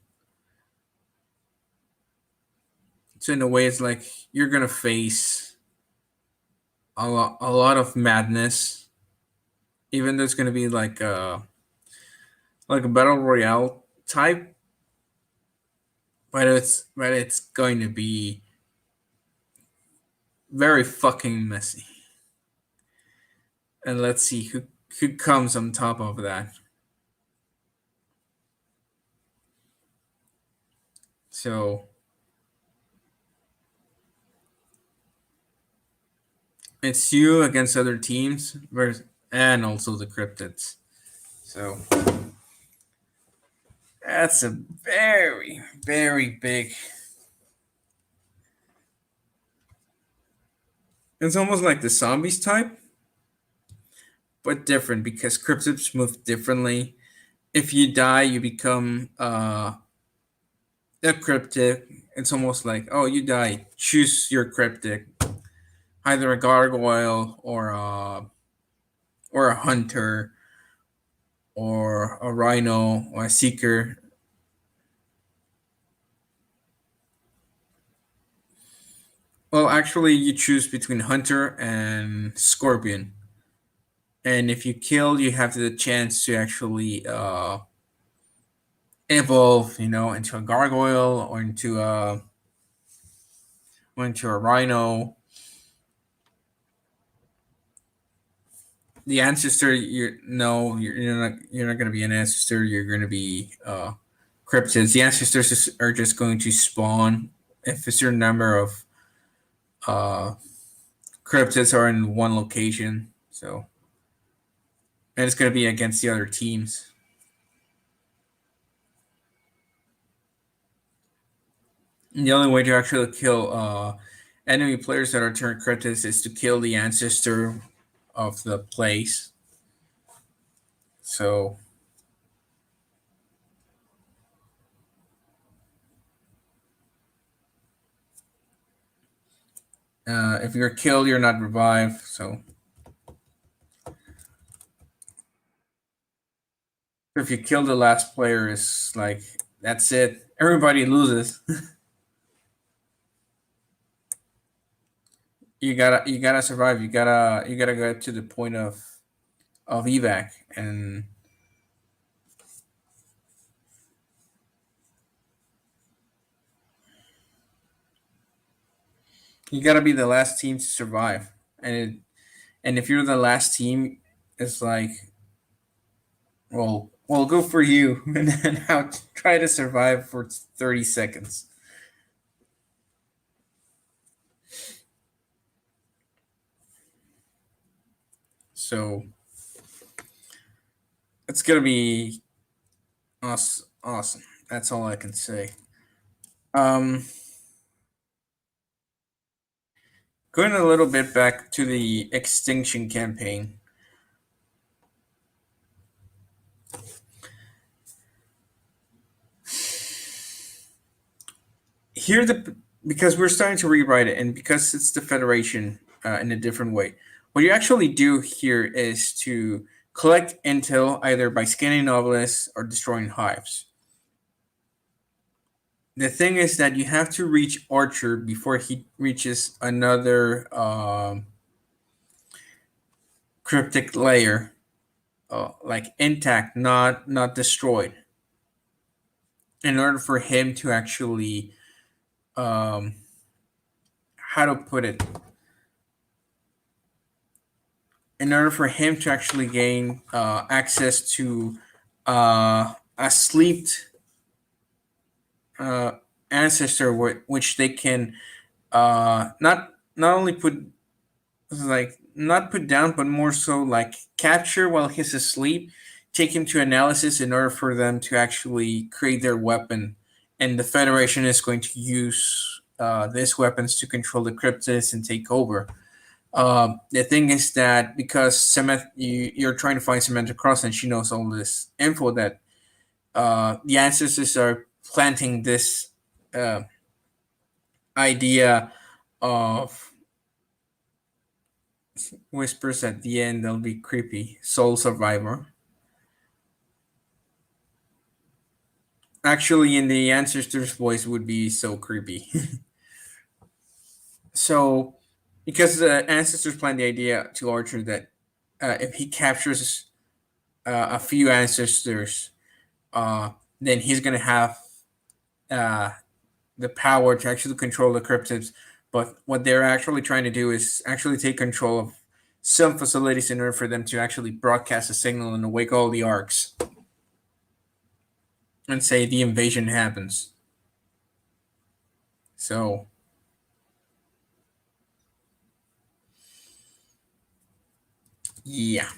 So in a way, it's like you're gonna face a lot of madness. Even though it's gonna be like a battle royale type, but it's going to be very fucking messy. And let's see who comes on top of that. So it's you against other teams versus, and also the cryptids. So that's a very, very big. It's almost like the zombies type, but different, because cryptids move differently. If you die, you become a cryptic. It's almost like, oh, you die. Choose your cryptic, either a gargoyle or a hunter or a rhino or a seeker. Well, actually, you choose between hunter and scorpion, and if you kill, you have the chance to actually evolve, into a gargoyle or into a rhino. The ancestor, you're not going to be an ancestor. You're going to be cryptids. The ancestors are just going to spawn if a certain number of uh, cryptids are in one location. So, and it's going to be against the other teams. The only way to actually kill enemy players that are turned cryptids is to kill the ancestor of the place. So if you're killed, you're not revived. So if you kill the last player, it's like that's it. Everybody loses. You gotta survive. You gotta get to the point of evac, and you gotta be the last team to survive. And if you're the last team, it's like, well, go for you, and then now try to survive for 30 seconds. So it's gonna be awesome. That's all I can say. Um, Going a little bit back to the Extinction campaign. Here, the because we're starting to rewrite it, and because it's the Federation in a different way. What you actually do here is to collect intel either by scanning novelists or destroying hives. The thing is that you have to reach Archer before he reaches another cryptic layer, like intact, not destroyed. In order for him to actually, um, how to put it, in order for him to actually gain access to a sleeped uh, ancestor, which they can not only put like not put down, but more so like capture while he's asleep, take him to analysis in order for them to actually create their weapon. And the Federation is going to use these weapons to control the cryptids and take over. The thing is that because you're trying to find Samantha Cross, and she knows all this info, that the ancestors are planting this uh, idea of whispers at the end. They'll be creepy. Soul Survivor. Actually, in the ancestor's voice would be so creepy. So, because the ancestors planned the idea to Archer that if he captures a few ancestors, uh, then he's gonna have uh, the power to actually control the cryptids. But what they're actually trying to do is actually take control of some facilities in order for them to actually broadcast a signal and awake all the arcs and say the invasion happens. So yeah,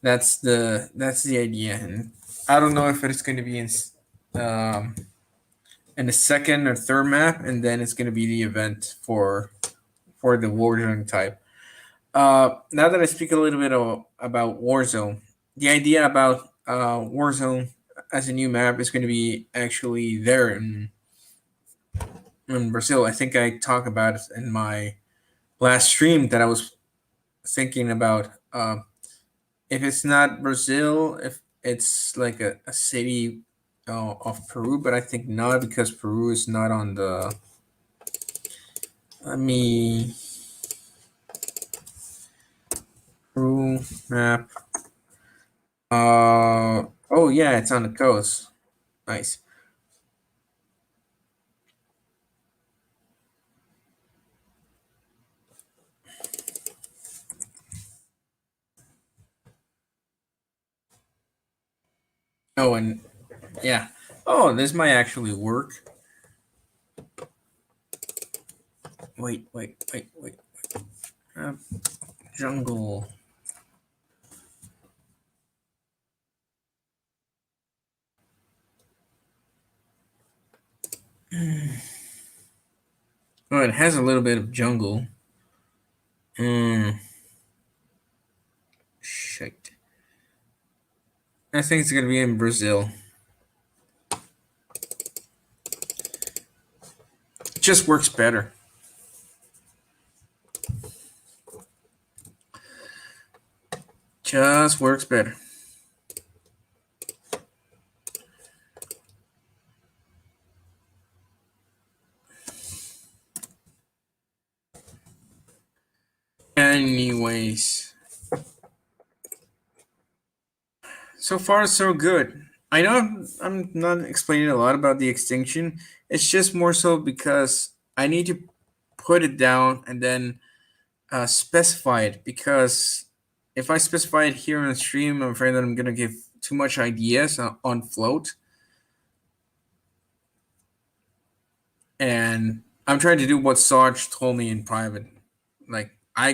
that's the idea, and I don't know if it's going to be um, in the second or third map, and then it's going to be the event for the Warzone type. Now that I speak a little bit about Warzone, the idea about Warzone as a new map is going to be actually there in Brazil. I think I talked about it in my last stream that I was thinking about. If it's not Brazil, if it's like a city of Peru, but I think not because Peru is not on the. Let me Peru map. Oh yeah, it's on the coast. Nice. Oh, and yeah. Oh, this might actually work. Wait. Uh, jungle. Oh, it has a little bit of jungle. Hmm. Shit. I think it's gonna be in Brazil. It just works better. Just works better. Anyways, so far so good. I know I'm not explaining a lot about the extinction. It's just more so because I need to put it down and then specify it, because if I specify it here on the stream, I'm afraid that I'm gonna give too much ideas on float, and I'm trying to do what Sarge told me in private. Like I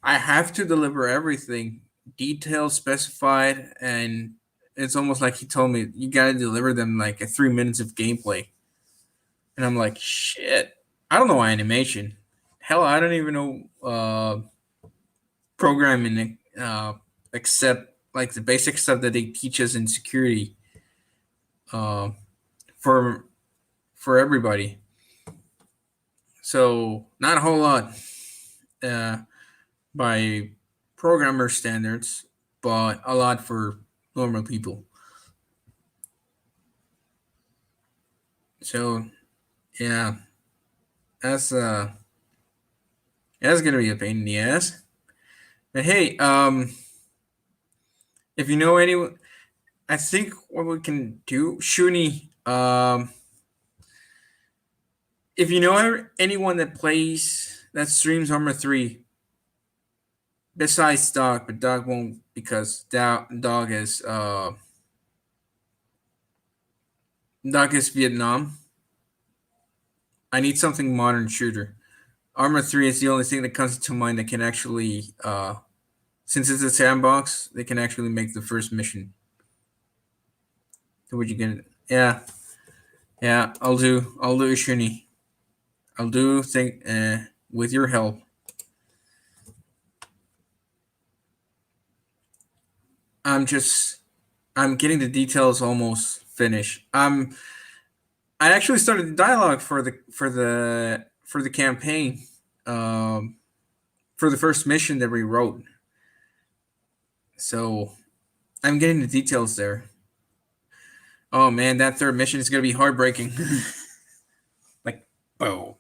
have to deliver everything, details specified, and it's almost like he told me you gotta deliver them like a 3 minutes of gameplay, and I'm like shit. I don't know animation. Hell, I don't even know programming, except like the basic stuff that they teach us in security, uh, for everybody. So not a whole lot, uh, by programmer standards, but a lot for normal people. So yeah, that's that's gonna be a pain in the ass. But hey, if you know anyone, I think what we can do, Shuni, if you know anyone that plays that streams Armor 3 besides Dog, but Dog won't because Dog is Dog is Vietnam. I need something modern shooter. Armor 3 is the only thing that comes to mind that can actually, since it's a sandbox, they can actually make the first mission. So would you get it? Yeah, yeah. I'll do Shuni. I'll do think with your help. I'm just I'm getting the details almost finished. I actually started the dialogue for the campaign, um, for the first mission that we wrote. So I'm getting the details there. Oh man, that third mission is gonna be heartbreaking. Like, oh,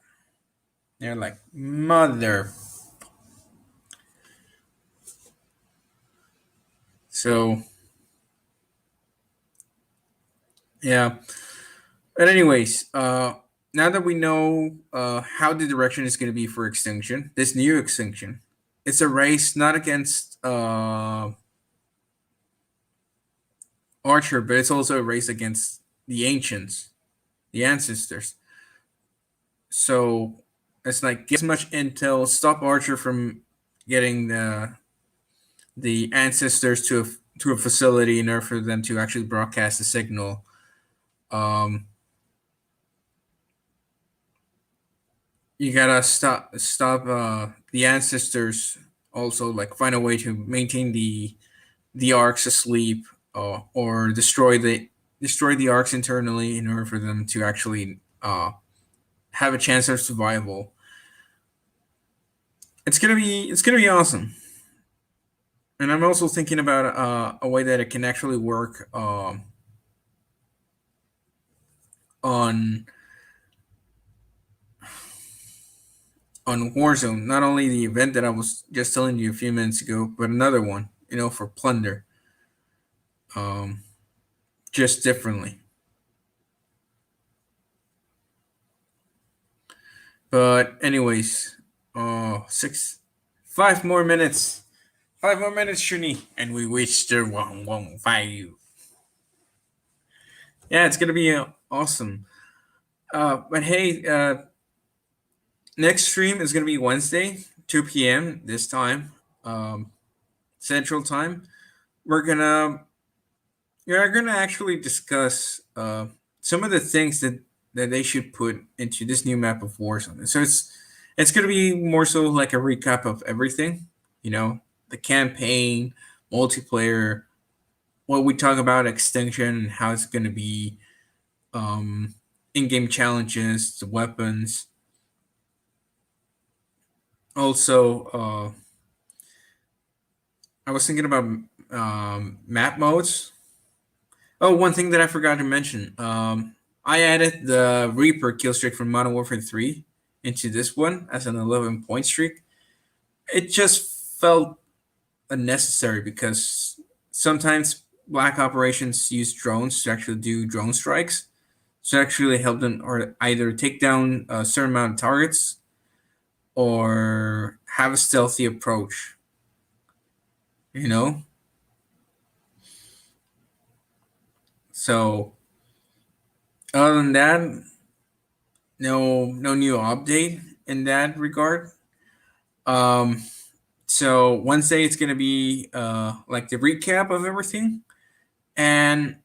they're like mother. So yeah. But anyways, now that we know how the direction is gonna be for Extinction, this new Extinction, it's a race not against Archer, but it's also a race against the ancients, the ancestors. So it's like get as much intel, stop Archer from getting the ancestors to a facility in order for them to actually broadcast a signal. Um, you gotta stop the ancestors. Also, like find a way to maintain the arcs asleep, or destroy the arcs internally in order for them to actually have a chance of survival. It's gonna be awesome. And I'm also thinking about a way that it can actually work on Warzone. Not only the event that I was just telling you a few minutes ago, but another one. For plunder, um, just differently. But anyways, 5 more minutes. 5 more minutes, Shuni, and we reach the 115. Yeah, it's gonna be awesome. But hey, next stream is gonna be Wednesday, 2 p.m. this time, um, Central Time. We're gonna we're gonna actually discuss some of the things that they should put into this new map of Warzone. So it's gonna be more so like a recap of everything, you know, the campaign, multiplayer, what we talk about Extinction and how it's gonna be, um, in-game challenges, the weapons. Also, I was thinking about map modes. Oh, one thing that I forgot to mention. I added the Reaper kill streak from Modern Warfare 3 into this one as an 11-point streak. It just felt unnecessary because sometimes black operations use drones to actually do drone strikes to actually help them or either take down a certain amount of targets or have a stealthy approach, you know? So, other than that, no new update in that regard. Um, so Wednesday it's gonna be like the recap of everything, and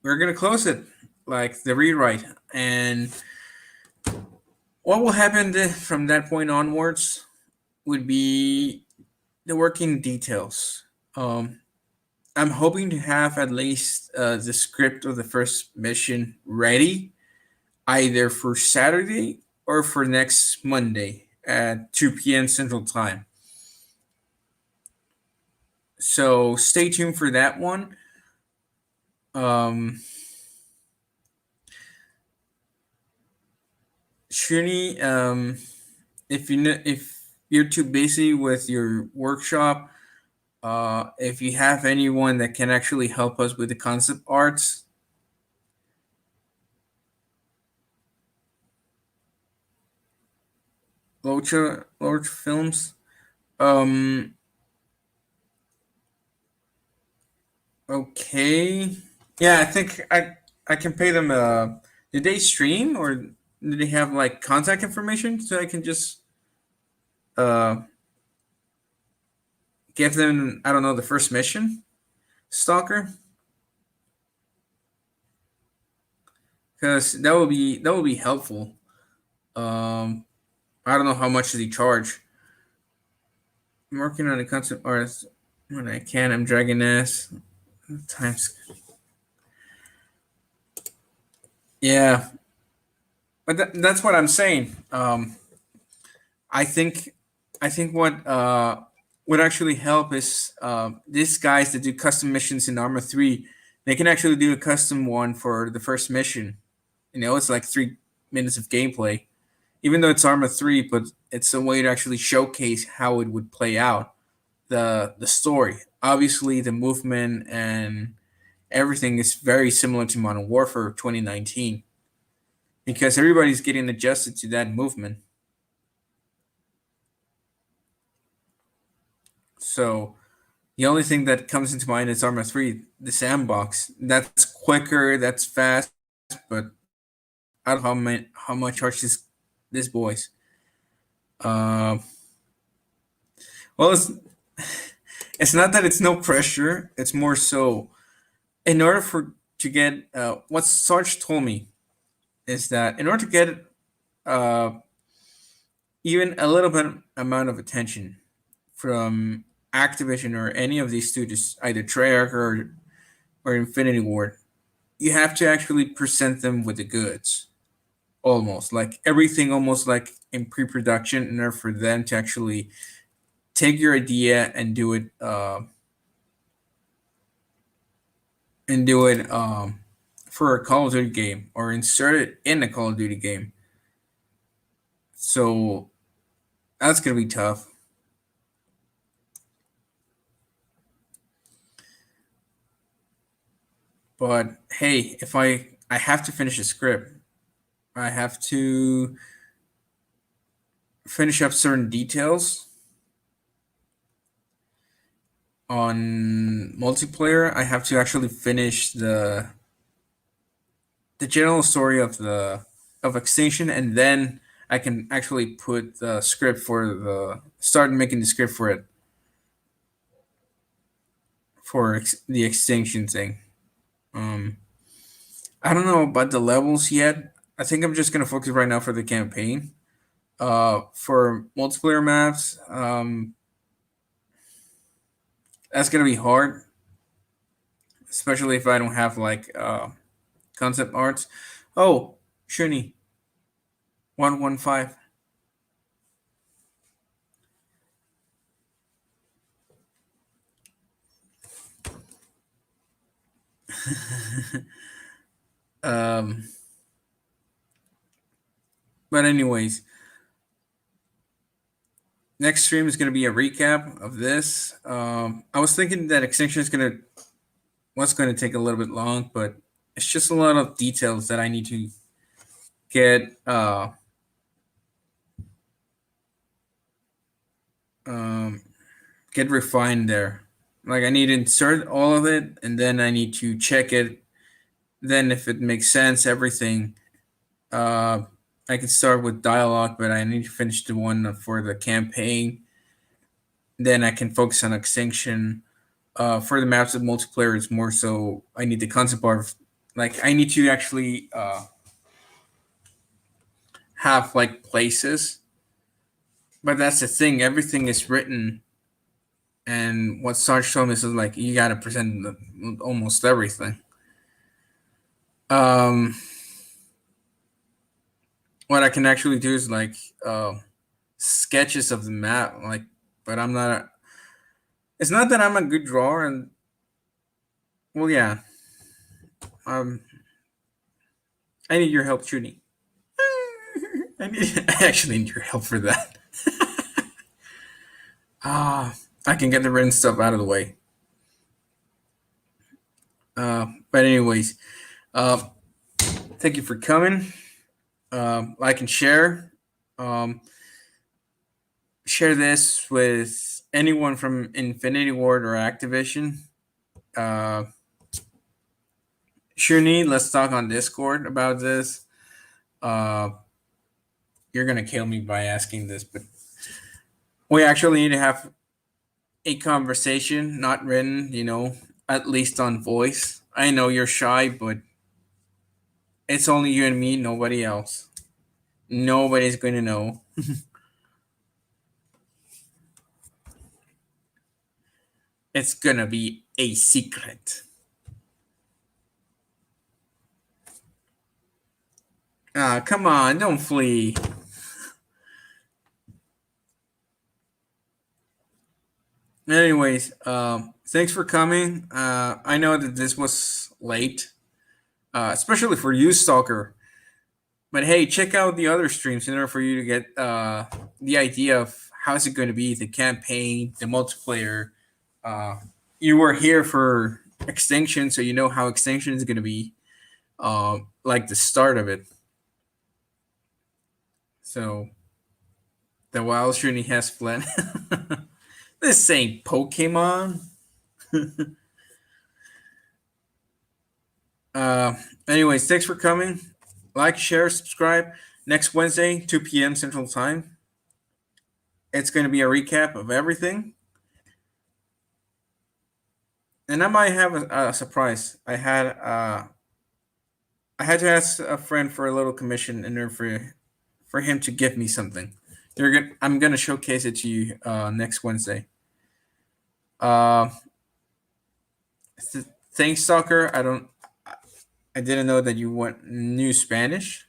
we're gonna close it like the rewrite. And what will happen from that point onwards would be the working details. Um, I'm hoping to have at least the script of the first mission ready either for Saturday or for next Monday at 2 p.m. Central Time. So stay tuned for that one. Um, Shuni, if you're too busy with your workshop, if you have anyone that can actually help us with the concept arts, Locha Films. Um, okay. Yeah, I think I can pay them. Did they stream or did they have like contact information so I can just uh give them, I don't know, the first mission, Stalker, because that would be helpful. Um, I don't know how much does he charge. I'm working on a concept art when I can. I'm dragging ass times. Yeah, but that's what I'm saying. I think I think what would actually help is these guys that do custom missions in Arma 3. They can actually do a custom one for the first mission. You know, it's like 3 minutes of gameplay, even though it's Arma 3, but it's a way to actually showcase how it would play out, the story. Obviously, the movement and everything is very similar to Modern Warfare 2019 because everybody's getting adjusted to that movement. So the only thing that comes into mind is Arma 3, the sandbox. That's quicker, that's fast, but I don't know how much charge this boys. Uh, well, it's not that it's no pressure. It's more so in order for to get what Sarge told me is that in order to get uh, even a little bit amount of attention from Activision or any of these studios, either Treyarch or Infinity Ward, you have to actually present them with the goods, almost like everything, almost like in pre-production, in order for them to actually take your idea and do it for a Call of Duty game or insert it in a Call of Duty game. So that's gonna be tough. But hey, if I have to finish a script, I have to finish up certain details. on multiplayer, I have to actually finish the general story of Extinction, and then I can actually put the script for the start making the script for it for the Extinction thing. Um, I don't know about the levels yet. I think I'm just gonna focus right now for the campaign. For multiplayer maps, that's gonna be hard, especially if I don't have like concept arts. Oh, Shuni 115. um, but anyways, next stream is gonna be a recap of this. I was thinking that Extinction is gonna was gonna take a little bit long, but it's just a lot of details that I need to get um, get refined there. Like I need to insert all of it, and then I need to check it. Then, if it makes sense, everything, uh, I can start with dialogue, but I need to finish the one for the campaign. Then I can focus on Extinction. For the maps of multiplayer, it's more so I need the concept art. Like I need to actually have like places, but that's the thing. Everything is written, and what Sarge told me is like you got to present almost everything. Um, what I can actually do is like sketches of the map, like, but I'm not. It's not that I'm a good drawer, and well, yeah, um, I need your help shooting. I actually need your help for that. I can get the written stuff out of the way. But anyways, uh, thank you for coming. Like and share. Um, share this with anyone from Infinity Ward or Activision. Uh, Shuni, let's talk on Discord about this. Uh, you're gonna kill me by asking this, but we actually need to have a conversation, not written, at least on voice. I know you're shy, but it's only you and me, nobody else. Nobody's going to know. It's going to be a secret. Ah, come on, don't flee. Anyways, thanks for coming. I know that this was late, especially for you, Stalker. But hey, check out the other streams in order for you to get the idea of how's it going to be, the campaign, the multiplayer. Uh, you were here for Extinction, so you know how Extinction is going to be, like the start of it. So the wild shooting has fled. This ain't Pokemon. uh, anyways, thanks for coming. Like, share, subscribe. Next Wednesday, 2 p.m. Central Time. It's going to be a recap of everything. And I might have a surprise. I had to ask a friend for a little commission in order for him to give me something. I'm gonna showcase it to you next Wednesday. Uh, thanks, soccer. I didn't know that you knew Spanish.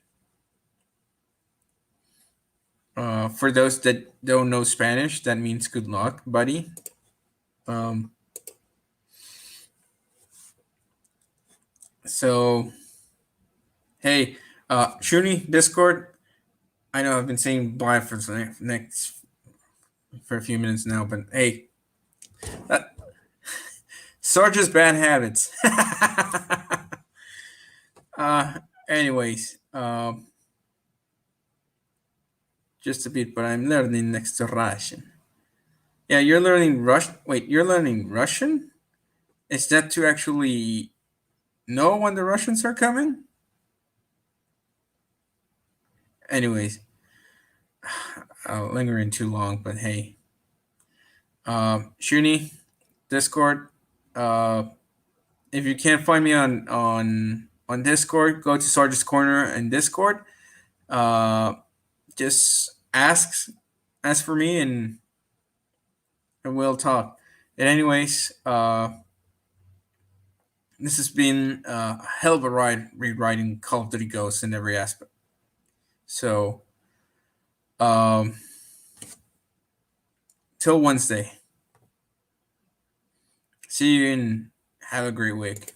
For those that don't know Spanish, that means good luck, buddy. Um, so hey, Shuni Discord. I know I've been saying bye for the next for a few minutes now, but hey, that, Sarge's bad habits. Anyways, just a bit, but I'm learning next to Russian. Yeah, you're learning Wait, you're learning Russian? Is that to actually know when the Russians are coming? Anyways, I'll linger in too long, but hey. Shuni, Discord. Uh, if you can't find me on Discord, go to Sarge's Corner and Discord. Uh, just ask for me, and we'll talk. And anyways, this has been a hell of a ride rewriting Call of Duty Ghosts in every aspect. So, um, till Wednesday. See you and have a great week.